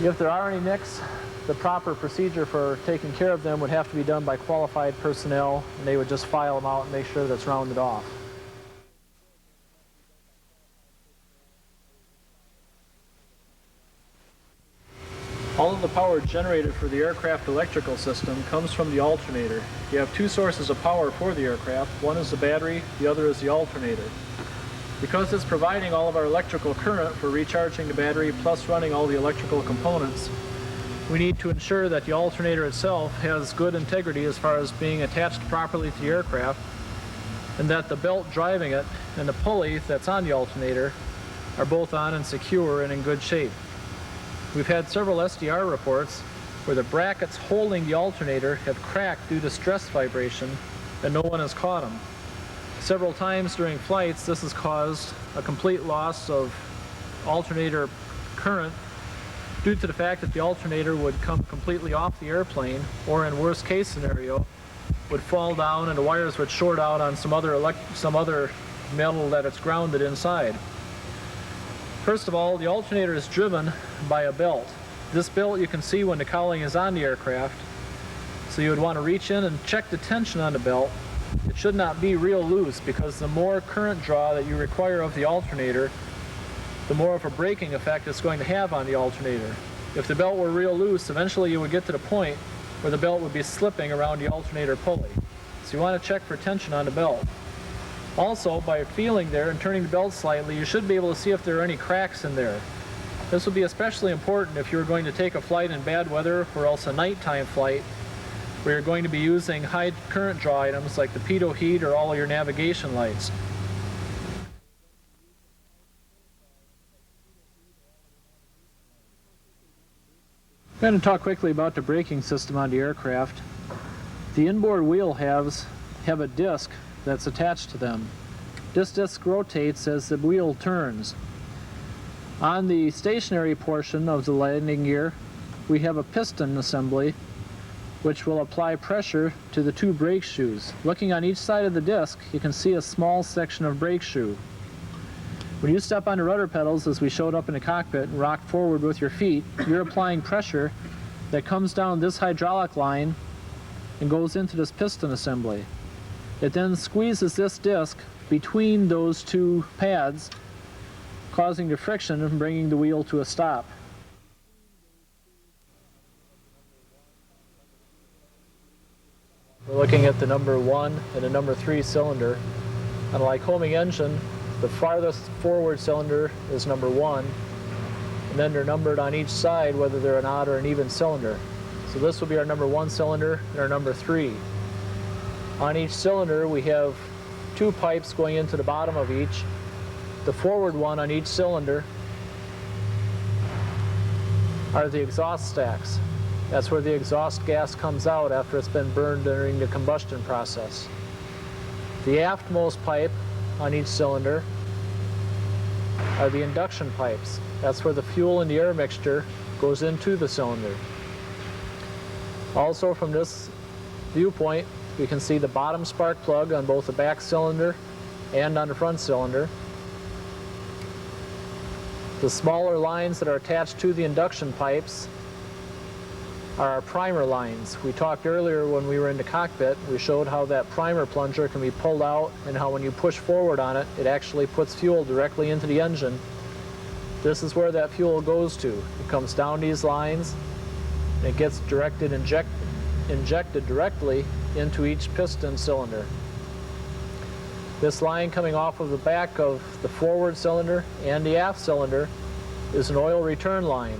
If there are any nicks, the proper procedure for taking care of them would have to be done by qualified personnel, and they would just file them out and make sure that's rounded off. All of the power generated for the aircraft electrical system comes from the alternator. You have two sources of power for the aircraft. One is the battery, the other is the alternator. Because it's providing all of our electrical current for recharging the battery plus running all the electrical components, we need to ensure that the alternator itself has good integrity as far as being attached properly to the aircraft, and that the belt driving it and the pulley that's on the alternator are both on and secure and in good shape. We've had several SDR reports where the brackets holding the alternator have cracked due to stress vibration and no one has caught them. Several times during flights, this has caused a complete loss of alternator current due to the fact that the alternator would come completely off the airplane, or in worst case scenario, would fall down and the wires would short out on some other metal that it's grounded inside. First of all, the alternator is driven by a belt. This belt you can see when the cowling is on the aircraft, so you would want to reach in and check the tension on the belt. It should not be real loose, because the more current draw that you require of the alternator, the more of a braking effect it's going to have on the alternator. If the belt were real loose, eventually you would get to the point where the belt would be slipping around the alternator pulley. So you want to check for tension on the belt. Also, by feeling there and turning the belt slightly, you should be able to see if there are any cracks in there. This would be especially important if you're going to take a flight in bad weather or else a nighttime flight, where you're going to be using high current draw items like the pitot heat or all of your navigation lights. I'm going to talk quickly about the braking system on the aircraft. The inboard wheel halves have a disc that's attached to them. This disc rotates as the wheel turns. On the stationary portion of the landing gear, we have a piston assembly which will apply pressure to the two brake shoes. Looking on each side of the disc, you can see a small section of brake shoe. When you step on the rudder pedals, as we showed up in the cockpit, and rock forward with your feet, you're applying pressure that comes down this hydraulic line and goes into this piston assembly. It then squeezes this disc between those two pads, causing the friction and bringing the wheel to a stop. We're looking at the number 1 and the number 3 cylinder. On a Lycoming engine, the farthest forward cylinder is number 1, and then they're numbered on each side whether they're an odd or an even cylinder. So this will be our number 1 cylinder and our number 3. On each cylinder we have 2 pipes going into the bottom of each. The forward one on each cylinder are the exhaust stacks. That's where the exhaust gas comes out after it's been burned during the combustion process. The aftmost pipe on each cylinder are the induction pipes. That's where the fuel and the air mixture goes into the cylinder. Also, from this viewpoint, we can see the bottom spark plug on both the back cylinder and on the front cylinder. The smaller lines that are attached to the induction pipes are our primer lines. We talked earlier when we were in the cockpit, we showed how that primer plunger can be pulled out and how when you push forward on it, it actually puts fuel directly into the engine. This is where that fuel goes to. It comes down these lines and it gets injected directly into each piston cylinder. This line coming off of the back of the forward cylinder and the aft cylinder is an oil return line.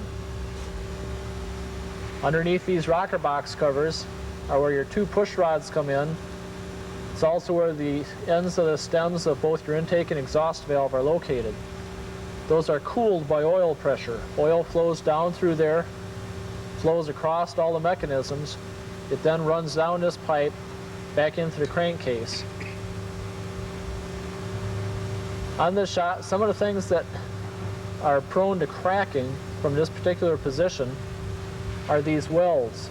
Underneath these rocker box covers are where your 2 push rods come in. It's also where the ends of the stems of both your intake and exhaust valve are located. Those are cooled by oil pressure. Oil flows down through there, flows across all the mechanisms. It then runs down this pipe back into the crankcase. On this shot, some of the things that are prone to cracking from this particular position are these welds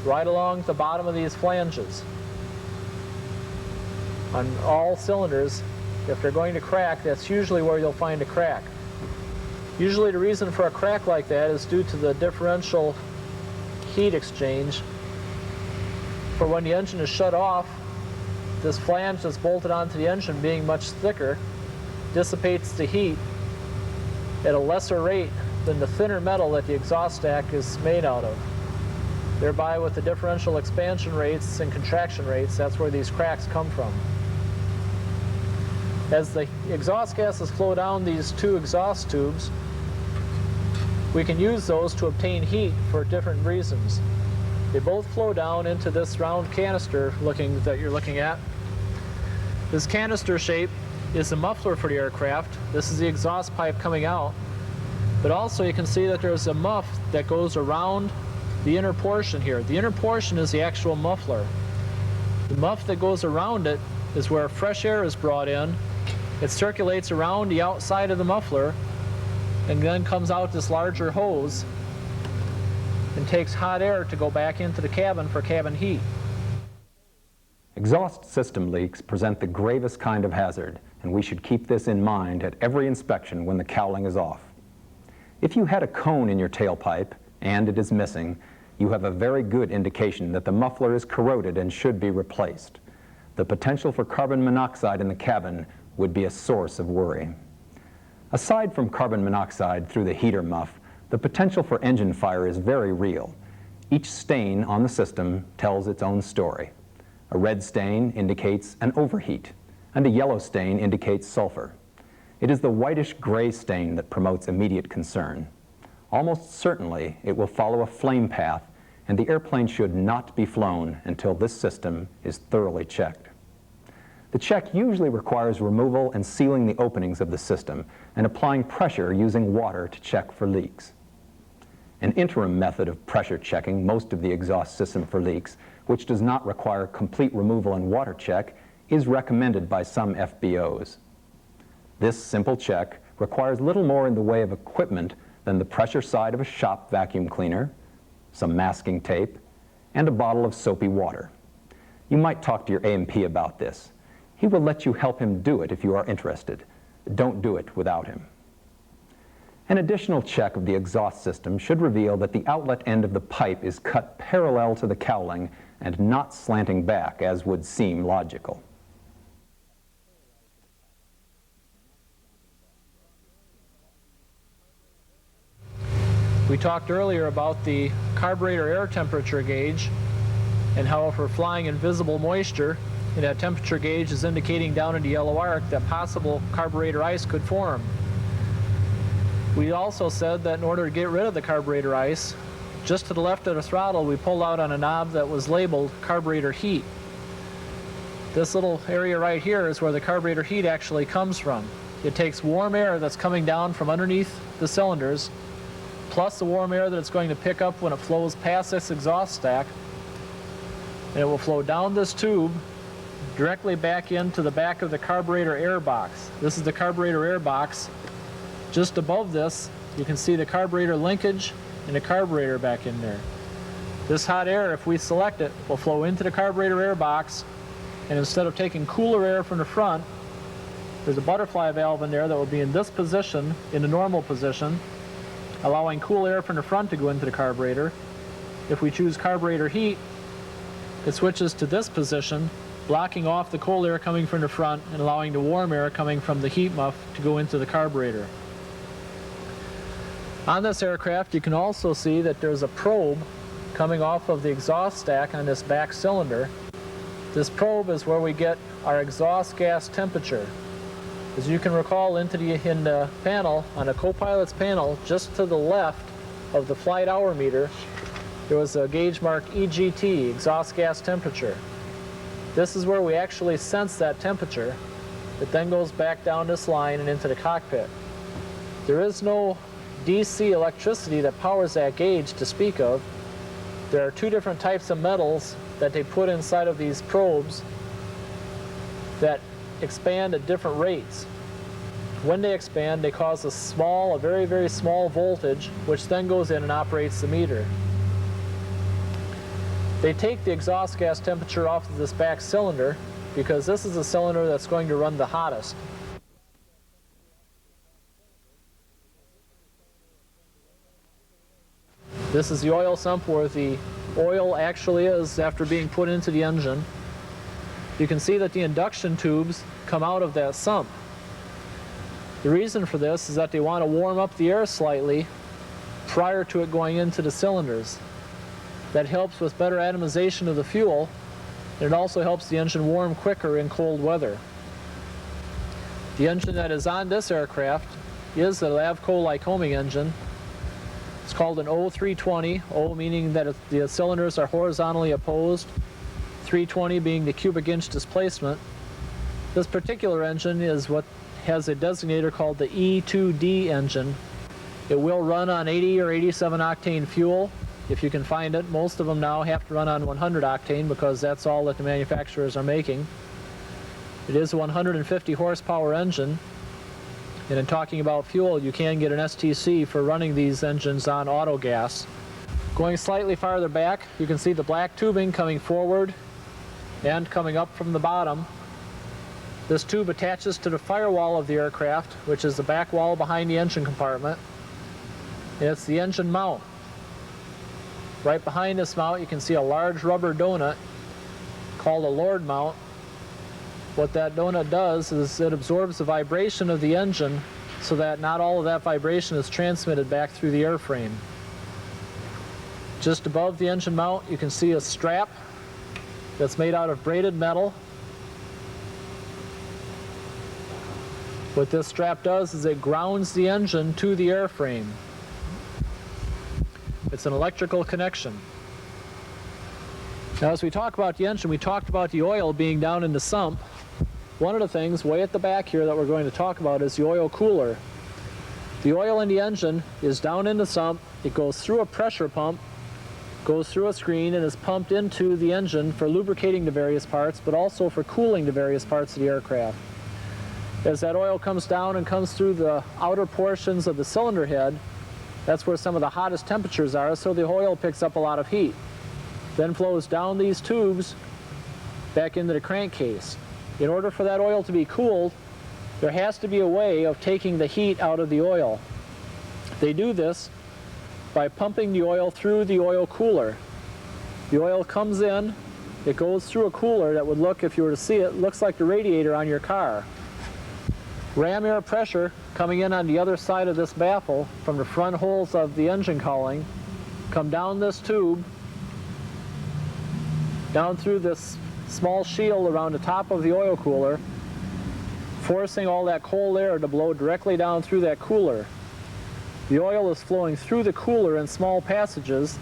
right along the bottom of these flanges. On all cylinders, if they're going to crack, that's usually where you'll find a crack. Usually the reason for a crack like that is due to the differential heat exchange. For when the engine is shut off, this flange that's bolted onto the engine, being much thicker, dissipates the heat at a lesser rate than the thinner metal that the exhaust stack is made out of. Thereby, with the differential expansion rates and contraction rates, that's where these cracks come from. As the exhaust gases flow down these two exhaust tubes, we can use those to obtain heat for different reasons. They both flow down into this round canister that you're looking at. This canister shape is the muffler for the aircraft. This is the exhaust pipe coming out. But also you can see that there's a muff that goes around the inner portion here. The inner portion is the actual muffler. The muff that goes around it is where fresh air is brought in. It circulates around the outside of the muffler and then comes out this larger hose and takes hot air to go back into the cabin for cabin heat. Exhaust system leaks present the gravest kind of hazard, and we should keep this in mind at every inspection when the cowling is off. If you had a cone in your tailpipe and it is missing, you have a very good indication that the muffler is corroded and should be replaced. The potential for carbon monoxide in the cabin would be a source of worry. Aside from carbon monoxide through the heater muff, the potential for engine fire is very real. Each stain on the system tells its own story. A red stain indicates an overheat, and a yellow stain indicates sulfur. It is the whitish-gray stain that promotes immediate concern. Almost certainly, it will follow a flame path, and the airplane should not be flown until this system is thoroughly checked. The check usually requires removal and sealing the openings of the system and applying pressure using water to check for leaks. An interim method of pressure checking most of the exhaust system for leaks, which does not require complete removal and water check, is recommended by some FBOs. This simple check requires little more in the way of equipment than the pressure side of a shop vacuum cleaner, some masking tape, and a bottle of soapy water. You might talk to your A&P about this. He will let you help him do it if you are interested. Don't do it without him. An additional check of the exhaust system should reveal that the outlet end of the pipe is cut parallel to the cowling and not slanting back, as would seem logical. We talked earlier about the carburetor air temperature gauge and how if we're flying in visible moisture, and that temperature gauge is indicating down in the yellow arc that possible carburetor ice could form. We also said that in order to get rid of the carburetor ice, just to the left of the throttle we pulled out on a knob that was labeled carburetor heat. This little area right here is where the carburetor heat actually comes from. It takes warm air that's coming down from underneath the cylinders, plus the warm air that it's going to pick up when it flows past this exhaust stack, and it will flow down this tube directly back into the back of the carburetor air box. This is the carburetor air box. Just above this, you can see the carburetor linkage and the carburetor back in there. This hot air, if we select it, will flow into the carburetor air box, and instead of taking cooler air from the front, there's a butterfly valve in there that will be in this position, in the normal position, allowing cool air from the front to go into the carburetor. If we choose carburetor heat, it switches to this position, blocking off the cold air coming from the front and allowing the warm air coming from the heat muff to go into the carburetor. On this aircraft, you can also see that there's a probe coming off of the exhaust stack on this back cylinder. This probe is where we get our exhaust gas temperature. As you can recall, in the panel, on a co-pilot's panel, just to the left of the flight hour meter, there was a gauge marked EGT, exhaust gas temperature. This is where we actually sense that temperature. It then goes back down this line and into the cockpit. There is no DC electricity that powers that gauge to speak of. There are two different types of metals that they put inside of these probes that expand at different rates. When they expand, they cause a very, very small voltage, which then goes in and operates the meter. They take the exhaust gas temperature off of this back cylinder because this is the cylinder that's going to run the hottest. This is the oil sump where the oil actually is after being put into the engine. You can see that the induction tubes come out of that sump. The reason for this is that they want to warm up the air slightly prior to it going into the cylinders. That helps with better atomization of the fuel, and it also helps the engine warm quicker in cold weather. The engine that is on this aircraft is a Lavco-Lycoming engine. It's called an O320, O meaning that the cylinders are horizontally opposed, 320 being the cubic inch displacement. This particular engine is what has a designator called the E2D engine. It will run on 80 or 87 octane fuel if you can find it. Most of them now have to run on 100 octane because that's all that the manufacturers are making. It is a 150 horsepower engine, and in talking about fuel, you can get an STC for running these engines on auto gas. Going slightly farther back, you can see the black tubing coming forward and coming up from the bottom. This tube attaches to the firewall of the aircraft, which is the back wall behind the engine compartment. And it's the engine mount. Right behind this mount, you can see a large rubber donut called a Lord mount. What that donut does is it absorbs the vibration of the engine so that not all of that vibration is transmitted back through the airframe. Just above the engine mount, you can see a strap that's made out of braided metal. What this strap does is it grounds the engine to the airframe. It's an electrical connection. Now, as we talk about the engine, we talked about the oil being down in the sump. One of the things way at the back here that we're going to talk about is the oil cooler. The oil in the engine is down in the sump. It goes through a pressure pump, goes through a screen, and is pumped into the engine for lubricating the various parts, but also for cooling the various parts of the aircraft. As that oil comes down and comes through the outer portions of the cylinder head, that's where some of the hottest temperatures are, so the oil picks up a lot of heat. Then flows down these tubes back into the crankcase. In order for that oil to be cooled, there has to be a way of taking the heat out of the oil. They do this by pumping the oil through the oil cooler. The oil comes in, it goes through a cooler that would look, if you were to see it, looks like the radiator on your car. Ram air pressure coming in on the other side of this baffle from the front holes of the engine cowling come down this tube, down through this small shield around the top of the oil cooler, forcing all that cold air to blow directly down through that cooler. The oil is flowing through the cooler in small passages.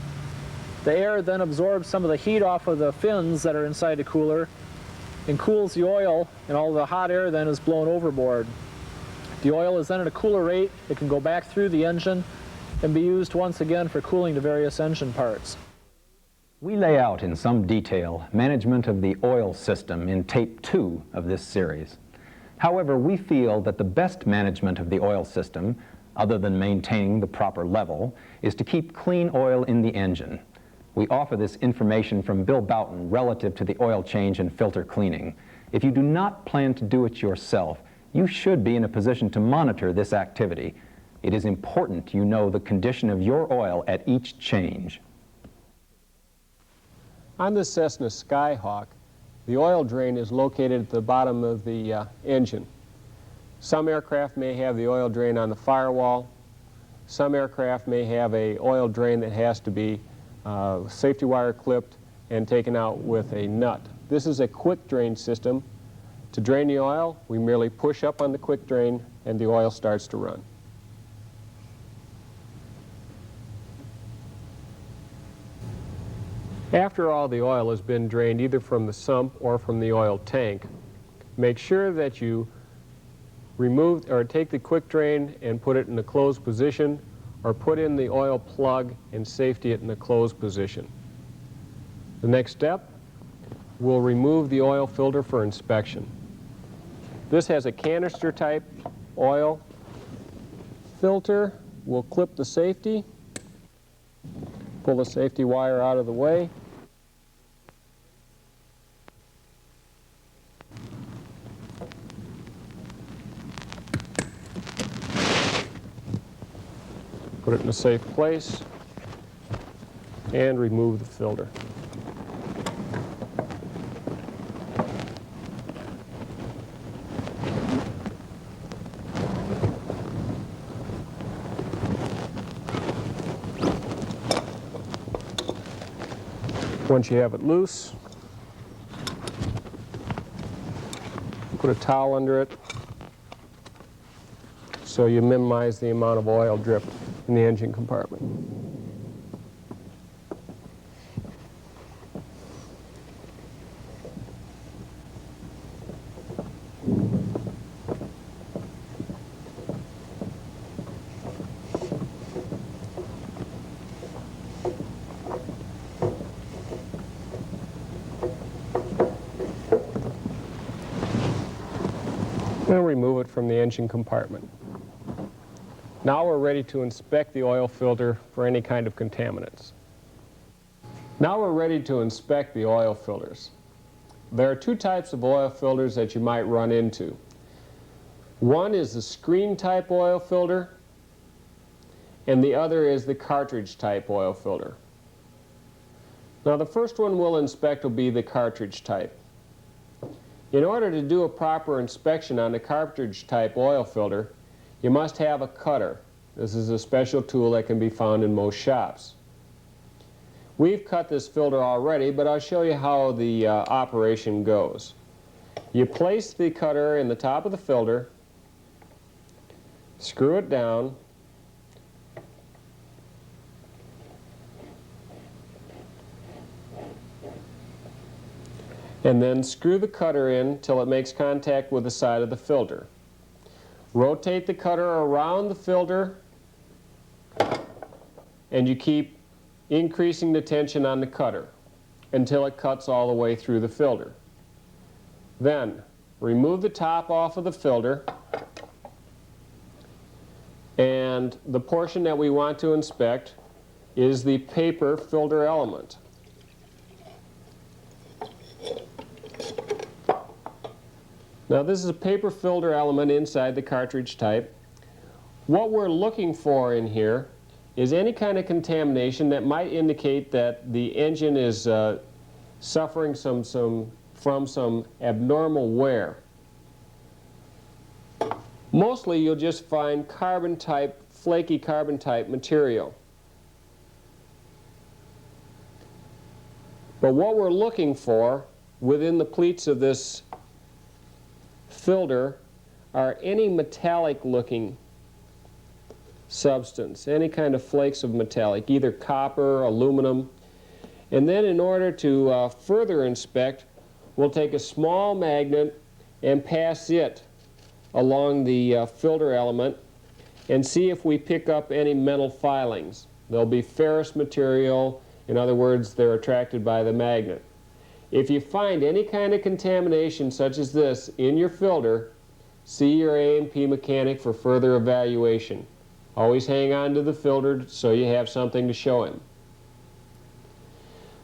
The air then absorbs some of the heat off of the fins that are inside the cooler and cools the oil, and all the hot air then is blown overboard. The oil is then at a cooler rate. It can go back through the engine and be used once again for cooling the various engine parts. We lay out in some detail management of the oil system in tape 2 of this series. However, we feel that the best management of the oil system, other than maintaining the proper level, is to keep clean oil in the engine. We offer this information from Bill Boughton relative to the oil change and filter cleaning. If you do not plan to do it yourself, you should be in a position to monitor this activity. It is important you know the condition of your oil at each change. On the Cessna Skyhawk, the oil drain is located at the bottom of the engine. Some aircraft may have the oil drain on the firewall. Some aircraft may have an oil drain that has to be safety wire clipped and taken out with a nut. This is a quick drain system. To drain the oil, we merely push up on the quick drain and the oil starts to run. After all the oil has been drained either from the sump or from the oil tank, make sure that you remove or take the quick drain and put it in a closed position, or put in the oil plug and safety it in a closed position. The next step, we'll remove the oil filter for inspection. This has a canister type oil filter. We'll clip the safety, pull the safety wire out of the way. Put it in a safe place and remove the filter. Once you have it loose, put a towel under it so you minimize the amount of oil dripped in the engine compartment. And remove it from the engine compartment. Now we're ready to inspect the oil filter for any kind of contaminants. Now we're ready to inspect the oil filters. There are two types of oil filters that you might run into. One is the screen type oil filter, and the other is the cartridge type oil filter. Now the first one we'll inspect will be the cartridge type. In order to do a proper inspection on the cartridge type oil filter, you must have a cutter. This is a special tool that can be found in most shops. We've cut this filter already, but I'll show you how the operation goes. You place the cutter in the top of the filter, screw it down, and then screw the cutter in till it makes contact with the side of the filter. Rotate the cutter around the filter, and you keep increasing the tension on the cutter until it cuts all the way through the filter. Then remove the top off of the filter, and the portion that we want to inspect is the paper filter element. Now this is a paper filter element inside the cartridge type. What we're looking for in here is any kind of contamination that might indicate that the engine is suffering from some abnormal wear. Mostly you'll just find carbon type, flaky carbon type material. But what we're looking for within the pleats of this filter are any metallic looking substance, any kind of flakes of metallic, either copper, aluminum. And then in order to further inspect, we'll take a small magnet and pass it along the filter element and see if we pick up any metal filings. There'll be ferrous material, in other words, they're attracted by the magnet. If you find any kind of contamination such as this in your filter, see your A&P mechanic for further evaluation. Always hang on to the filter so you have something to show him.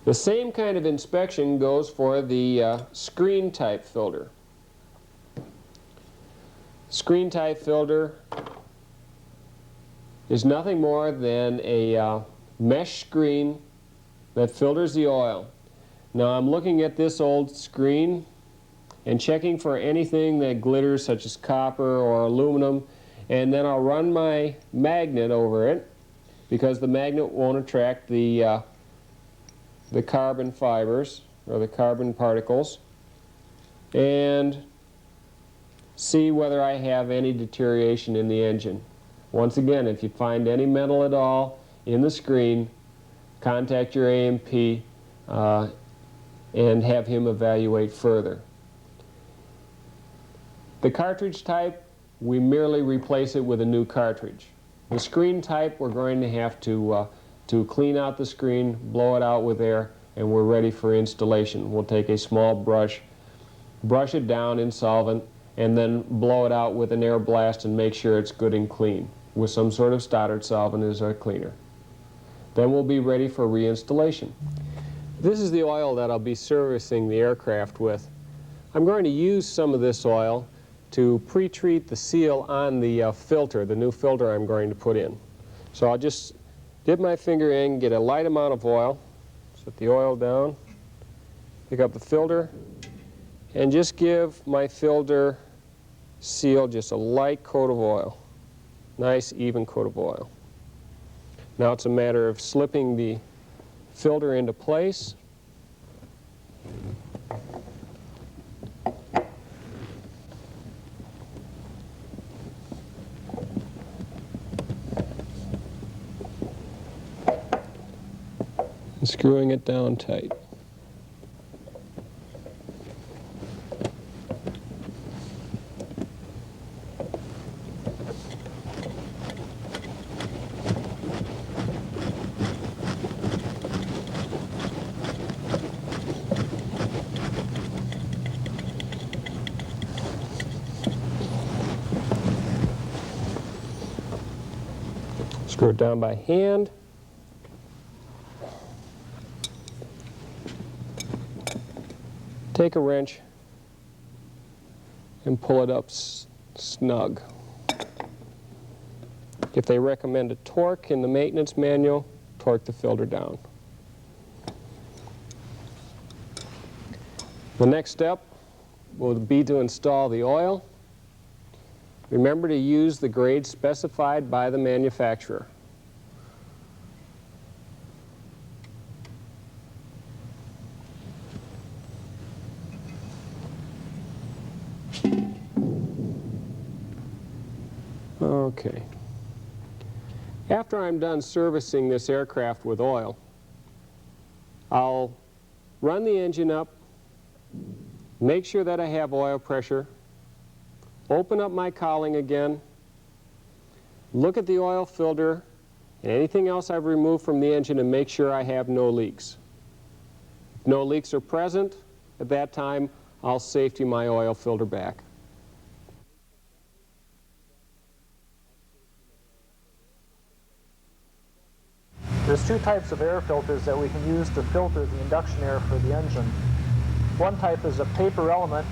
The same kind of inspection goes for the screen type filter. Screen type filter is nothing more than a mesh screen that filters the oil. Now I'm looking at this old screen and checking for anything that glitters, such as copper or aluminum, and then I'll run my magnet over it because the magnet won't attract the carbon fibers or the carbon particles, and see whether I have any deterioration in the engine. Once again, if you find any metal at all in the screen, contact your A&P and have him evaluate further. The cartridge type, we merely replace it with a new cartridge. The screen type, we're going to have to clean out the screen, blow it out with air, and we're ready for installation. We'll take a small brush, brush it down in solvent, and then blow it out with an air blast and make sure it's good and clean with some sort of Stoddard solvent as our cleaner. Then we'll be ready for reinstallation. This is the oil that I'll be servicing the aircraft with. I'm going to use some of this oil to pre-treat the seal on the filter, the new filter I'm going to put in. So I'll just dip my finger in, get a light amount of oil, set the oil down, pick up the filter, and just give my filter seal just a light coat of oil. Nice even coat of oil. Now it's a matter of slipping the filter into place. and screwing it down tight. Screw it down by hand. Take a wrench and pull it up snug. If they recommend a torque in the maintenance manual, torque the filter down. The next step will be to install the oil. Remember to use the grade specified by the manufacturer. Okay. After I'm done servicing this aircraft with oil, I'll run the engine up, make sure that I have oil pressure, open up my cowling again, look at the oil filter and anything else I've removed from the engine and make sure I have no leaks. If no leaks are present, at that time I'll safety my oil filter back. There's two types of air filters that we can use to filter the induction air for the engine. One type is a paper element,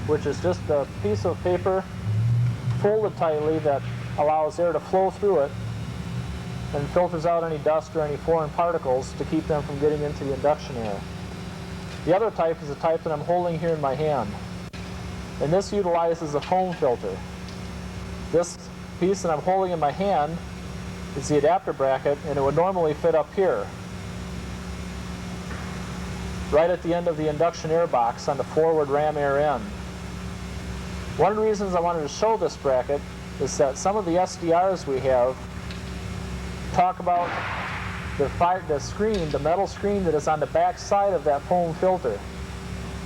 which is just a piece of paper folded tightly that allows air to flow through it and filters out any dust or any foreign particles to keep them from getting into the induction air. The other type is the type that I'm holding here in my hand, and this utilizes a foam filter. This piece that I'm holding in my hand is the adapter bracket, and it would normally fit up here, right at the end of the induction air box on the forward ram air end. One of the reasons I wanted to show this bracket is that some of the SDRs we have talk about the screen, the metal screen that is on the back side of that foam filter.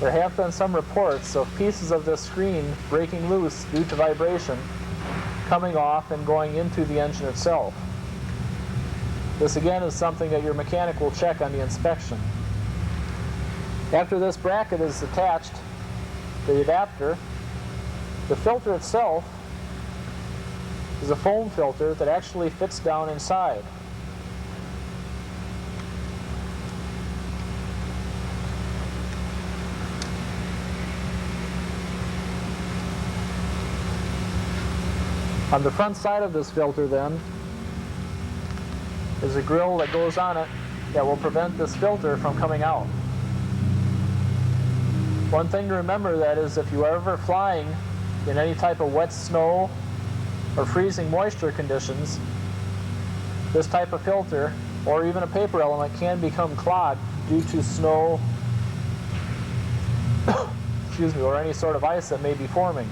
There have been some reports of pieces of this screen breaking loose due to vibration, coming off and going into the engine itself. This again is something that your mechanic will check on the inspection. After this bracket is attached to the adapter, the filter itself is a foam filter that actually fits down inside. On the front side of this filter then is a grill that goes on it that will prevent this filter from coming out. One thing to remember that is if you are ever flying in any type of wet snow or freezing moisture conditions, this type of filter or even a paper element can become clogged due to snow excuse me, or any sort of ice that may be forming.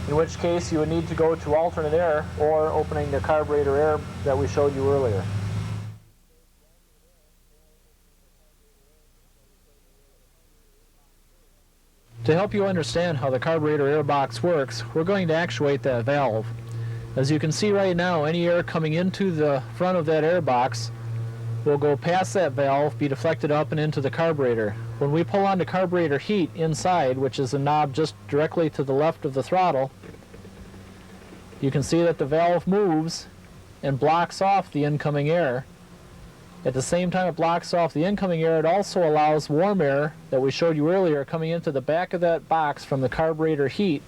In which case you would need to go to alternate air or opening the carburetor air that we showed you earlier. To help you understand how the carburetor air box works, we're going to actuate that valve. As you can see right now, any air coming into the front of that air box will go past that valve, be deflected up and into the carburetor. When we pull on the carburetor heat inside, which is a knob just directly to the left of the throttle, you can see that the valve moves and blocks off the incoming air. At the same time it blocks off the incoming air, it also allows warm air that we showed you earlier coming into the back of that box from the carburetor heat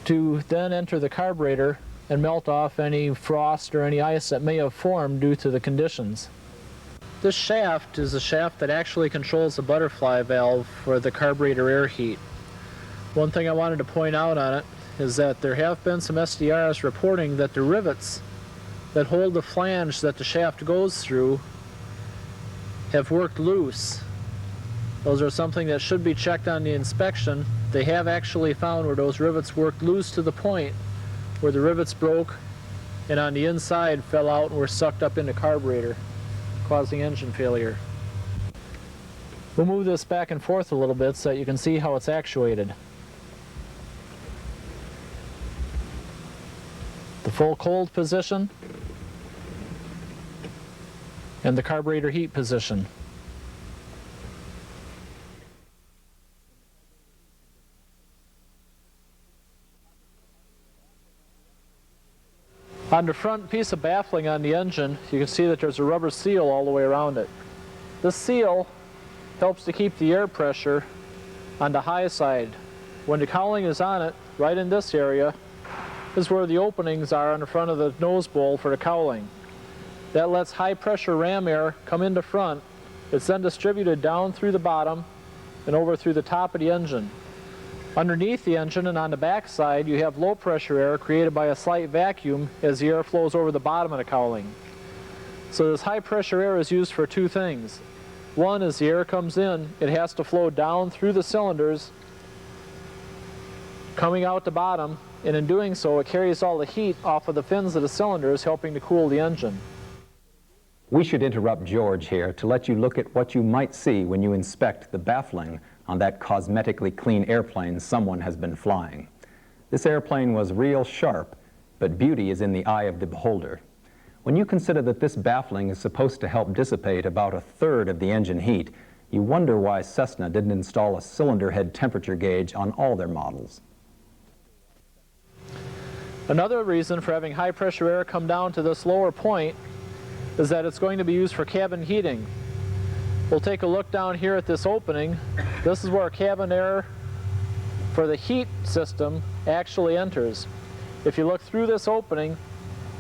to then enter the carburetor and melt off any frost or any ice that may have formed due to the conditions. This shaft is the shaft that actually controls the butterfly valve for the carburetor air heat. One thing I wanted to point out on it is that there have been some SDRs reporting that the rivets that hold the flange that the shaft goes through have worked loose. Those are something that should be checked on the inspection. They have actually found where those rivets worked loose to the point where the rivets broke and on the inside fell out and were sucked up in the carburetor. Of causing engine failure. We'll move this back and forth a little bit so that you can see how it's actuated. The full cold position and the carburetor heat position. On the front piece of baffling on the engine, you can see that there's a rubber seal all the way around it. This seal helps to keep the air pressure on the high side. When the cowling is on it, right in this area, is where the openings are on the front of the nose bowl for the cowling. That lets high pressure ram air come into front. It's then distributed down through the bottom and over through the top of the engine. Underneath the engine and on the back side, you have low pressure air created by a slight vacuum as the air flows over the bottom of the cowling. So this high pressure air is used for two things. One, as the air comes in, it has to flow down through the cylinders, coming out the bottom, and in doing so it carries all the heat off of the fins of the cylinders, helping to cool the engine. We should interrupt George here to let you look at what you might see when you inspect the baffling on that cosmetically clean airplane someone has been flying. This airplane was real sharp, but beauty is in the eye of the beholder. When you consider that this baffling is supposed to help dissipate about 1/3 of the engine heat, you wonder why Cessna didn't install a cylinder head temperature gauge on all their models. Another reason for having high pressure air come down to this lower point is that it's going to be used for cabin heating. We'll take a look down here at this opening. This is where cabin air for the heat system actually enters. If you look through this opening,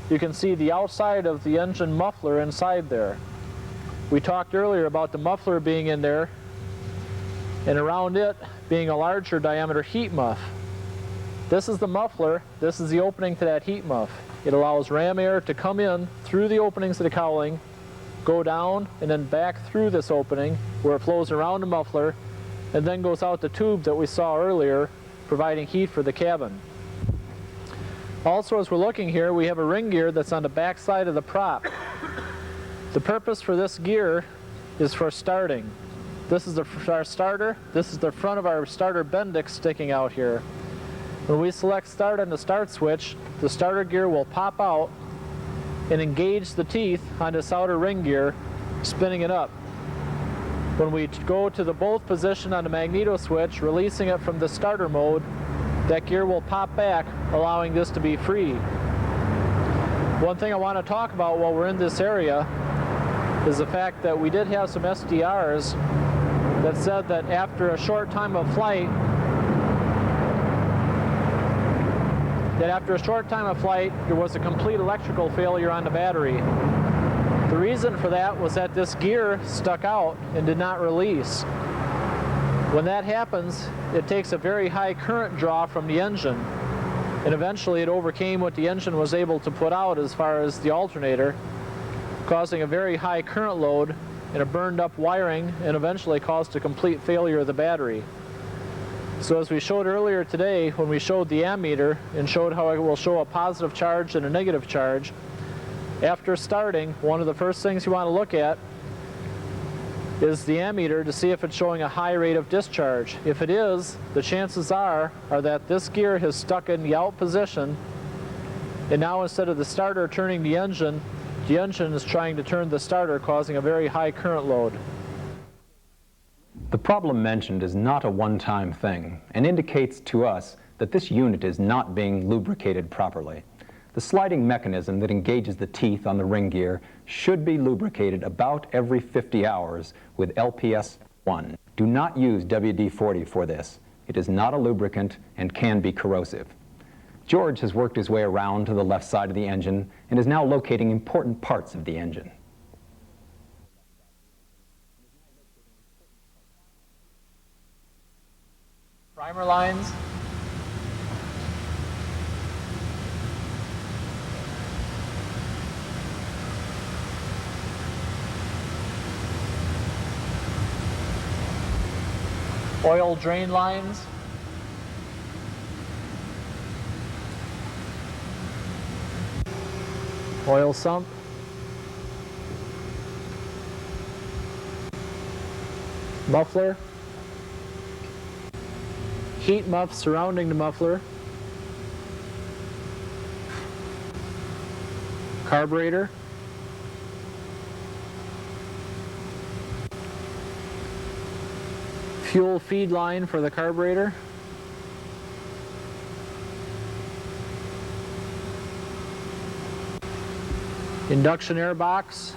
you can see the outside of the engine muffler inside there. We talked earlier about the muffler being in there and around it being a larger diameter heat muff. This is the muffler, this is the opening to that heat muff. It allows ram air to come in through the openings of the cowling, go down and then back through this opening where it flows around the muffler and then goes out the tube that we saw earlier, providing heat for the cabin. Also, as we're looking here, we have a ring gear that's on the back side of the prop. The purpose for this gear is for starting. This is our starter. This is the front of our starter bendix sticking out here. When we select start on the start switch, the starter gear will pop out and engage the teeth on this outer ring gear, spinning it up. When we go to the bolt position on the magneto switch, releasing it from the starter mode, that gear will pop back, allowing this to be free. One thing I want to talk about while we're in this area is the fact that we did have some SDRs that said that after a short time of flight, there was a complete electrical failure on the battery. The reason for that was that this gear stuck out and did not release. When that happens, it takes a very high current draw from the engine, and eventually it overcame what the engine was able to put out as far as the alternator, causing a very high current load and a burned up wiring, and eventually caused a complete failure of the battery. So as we showed earlier today, when we showed the ammeter and showed how it will show a positive charge and a negative charge, after starting, one of the first things you want to look at is the ammeter to see if it's showing a high rate of discharge. If it is, the chances are that this gear has stuck in the out position, and now instead of the starter turning the engine is trying to turn the starter, causing a very high current load. The problem mentioned is not a one-time thing and indicates to us that this unit is not being lubricated properly. The sliding mechanism that engages the teeth on the ring gear should be lubricated about every 50 hours with LPS1. Do not use WD-40 for this. It is not a lubricant and can be corrosive. George has worked his way around to the left side of the engine and is now locating important parts of the engine. Primer lines, oil drain lines, oil sump, muffler, heat muff surrounding the muffler, carburetor, fuel feed line for the carburetor, induction air box,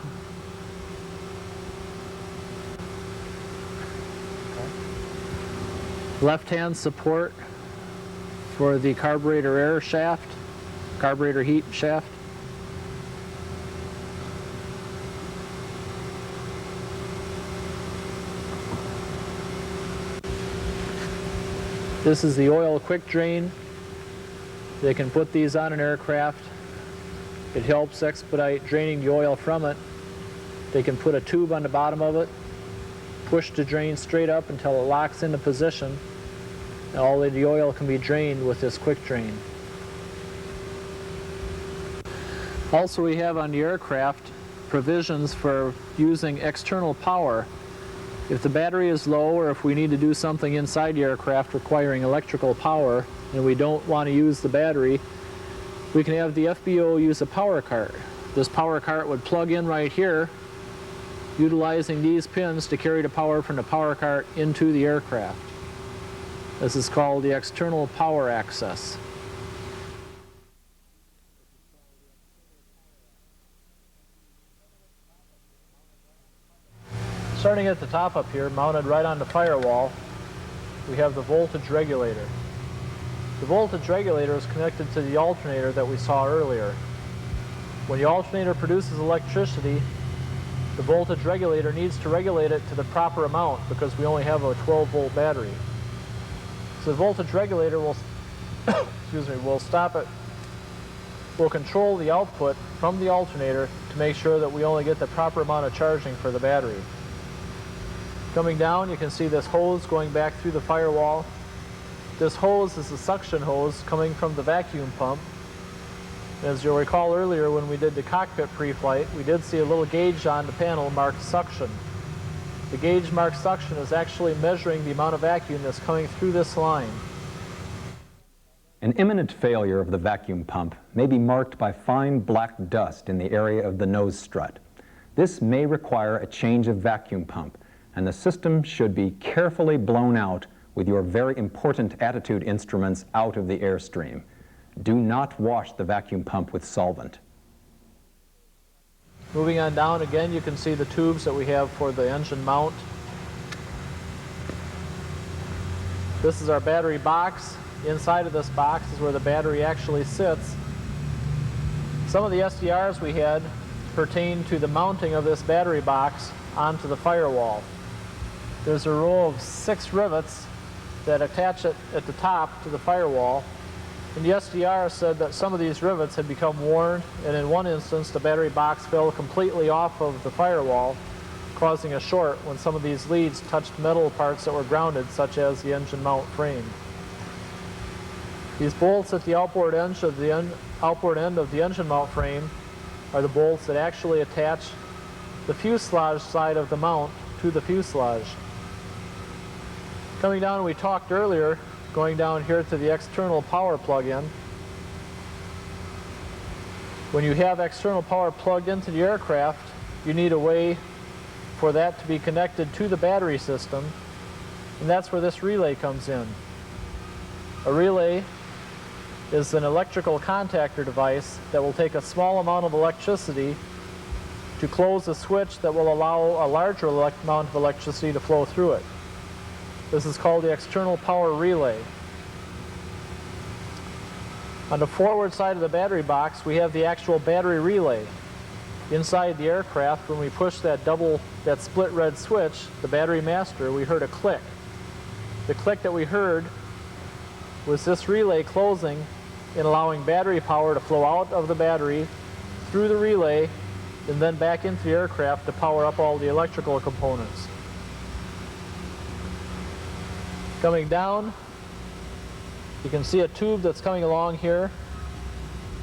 left-hand support for the carburetor air shaft, carburetor heat shaft, this is the oil quick drain. They can put these on an aircraft. It helps expedite draining the oil from it. They can put a tube on the bottom of it, push the drain straight up until it locks into position, and all of the oil can be drained with this quick drain. Also, we have on the aircraft provisions for using external power. If the battery is low, or if we need to do something inside the aircraft requiring electrical power and we don't want to use the battery, we can have the FBO use a power cart. This power cart would plug in right here, utilizing these pins to carry the power from the power cart into the aircraft. This is called the external power access. Starting at the top up here, mounted right on the firewall, we have the voltage regulator. The voltage regulator is connected to the alternator that we saw earlier. When the alternator produces electricity, the voltage regulator needs to regulate it to the proper amount because we only have a 12-volt battery. So the voltage regulator will, will stop it, will control the output from the alternator to make sure that we only get the proper amount of charging for the battery. Coming down, you can see this hose going back through the firewall. This hose is a suction hose coming from the vacuum pump. As you'll recall earlier when we did the cockpit pre-flight, we did see a little gauge on the panel marked suction. The gauge marked suction is actually measuring the amount of vacuum that's coming through this line. An imminent failure of the vacuum pump may be marked by fine black dust in the area of the nose strut. This may require a change of vacuum pump, and the system should be carefully blown out with your very important attitude instruments out of the airstream. Do not wash the vacuum pump with solvent. Moving on down again, you can see the tubes that we have for the engine mount. This is our battery box. Inside of this box is where the battery actually sits. Some of the SDRs we had pertain to the mounting of this battery box onto the firewall. There's a row of 6 rivets that attach it at the top to the firewall. And the SDR said that some of these rivets had become worn, and in one instance the battery box fell completely off of the firewall, causing a short when some of these leads touched metal parts that were grounded, such as the engine mount frame. These bolts at the outboard end of the engine mount frame are the bolts that actually attach the fuselage side of the mount to the fuselage. Coming down, we talked earlier, going down here to the external power plug-in. When you have external power plugged into the aircraft, you need a way for that to be connected to the battery system, and that's where this relay comes in. A relay is an electrical contactor device that will take a small amount of electricity to close a switch that will allow a larger amount of electricity to flow through it. This is called the external power relay. On the forward side of the battery box, we have the actual battery relay. Inside the aircraft, when we push that split red switch, the battery master, we heard a click. The click that we heard was this relay closing and allowing battery power to flow out of the battery through the relay and then back into the aircraft to power up all the electrical components. Coming down, you can see a tube that's coming along here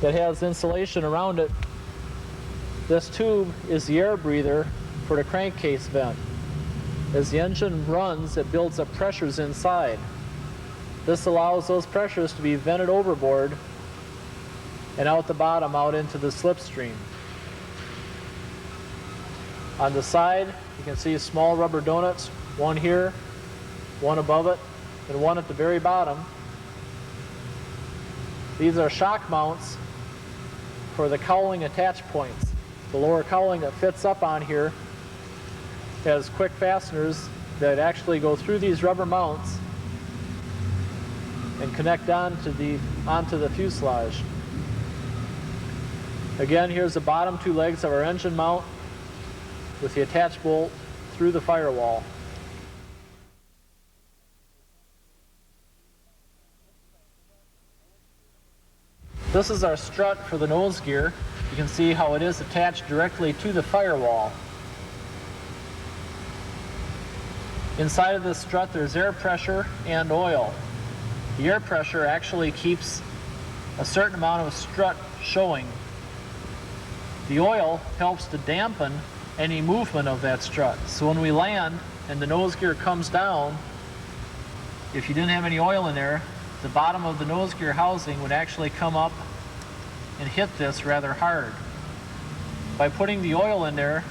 that has insulation around it. This tube is the air breather for the crankcase vent. As the engine runs, it builds up pressures inside. This allows those pressures to be vented overboard and out the bottom out into the slipstream. On the side, you can see small rubber donuts, one here, one above it, and one at the very bottom. These are shock mounts for the cowling attach points. The lower cowling that fits up on here has quick fasteners that actually go through these rubber mounts and connect onto the fuselage. Again, here's the bottom two legs of our engine mount with the attach bolt through the firewall. This is our strut for the nose gear. You can see how it is attached directly to the firewall. Inside of this strut there's air pressure and oil. The air pressure actually keeps a certain amount of strut showing. The oil helps to dampen any movement of that strut. So when we land and the nose gear comes down, if you didn't have any oil in there, the bottom of the nose gear housing would actually come up and hit this rather hard. By putting the oil in there,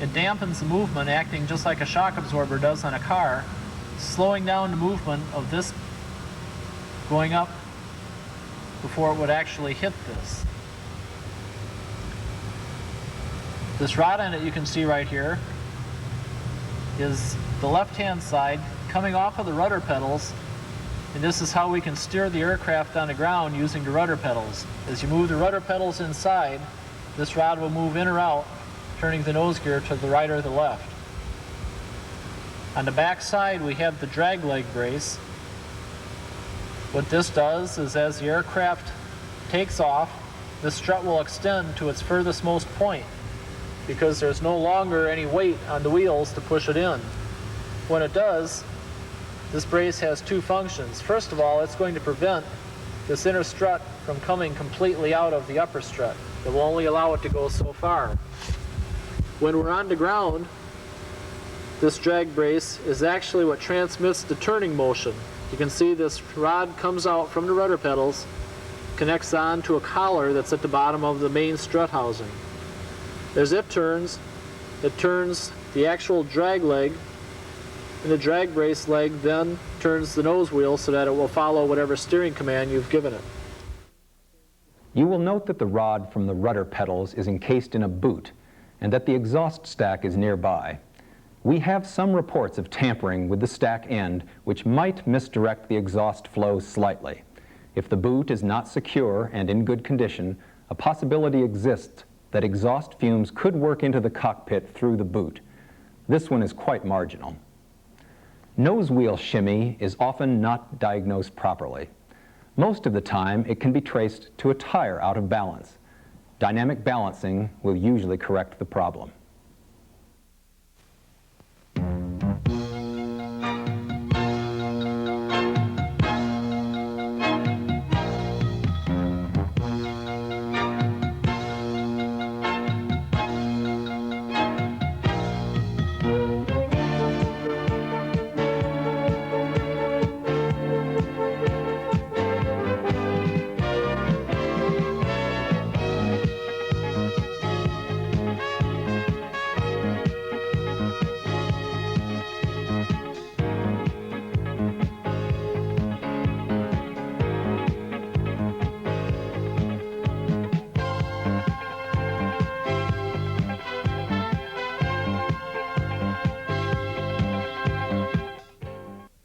it dampens the movement, acting just like a shock absorber does on a car, slowing down the movement of this going up before it would actually hit this. This rod end that you can see right here is the left-hand side coming off of the rudder pedals, and this is how we can steer the aircraft on the ground using the rudder pedals. As you move the rudder pedals inside, this rod will move in or out, turning the nose gear to the right or the left. On the back side, we have the drag leg brace. What this does is as the aircraft takes off, the strut will extend to its furthest most point because there's no longer any weight on the wheels to push it in. When it does, this brace has two functions. First of all, it's going to prevent this inner strut from coming completely out of the upper strut. It will only allow it to go so far. When we're on the ground, this drag brace is actually what transmits the turning motion. You can see this rod comes out from the rudder pedals, connects on to a collar that's at the bottom of the main strut housing. As it turns the actual drag leg, and the drag brace leg then turns the nose wheel so that it will follow whatever steering command you've given it. You will note that the rod from the rudder pedals is encased in a boot and that the exhaust stack is nearby. We have some reports of tampering with the stack end which might misdirect the exhaust flow slightly. If the boot is not secure and in good condition, a possibility exists that exhaust fumes could work into the cockpit through the boot. This one is quite marginal. Nose wheel shimmy is often not diagnosed properly. Most of the time, it can be traced to a tire out of balance. Dynamic balancing will usually correct the problem.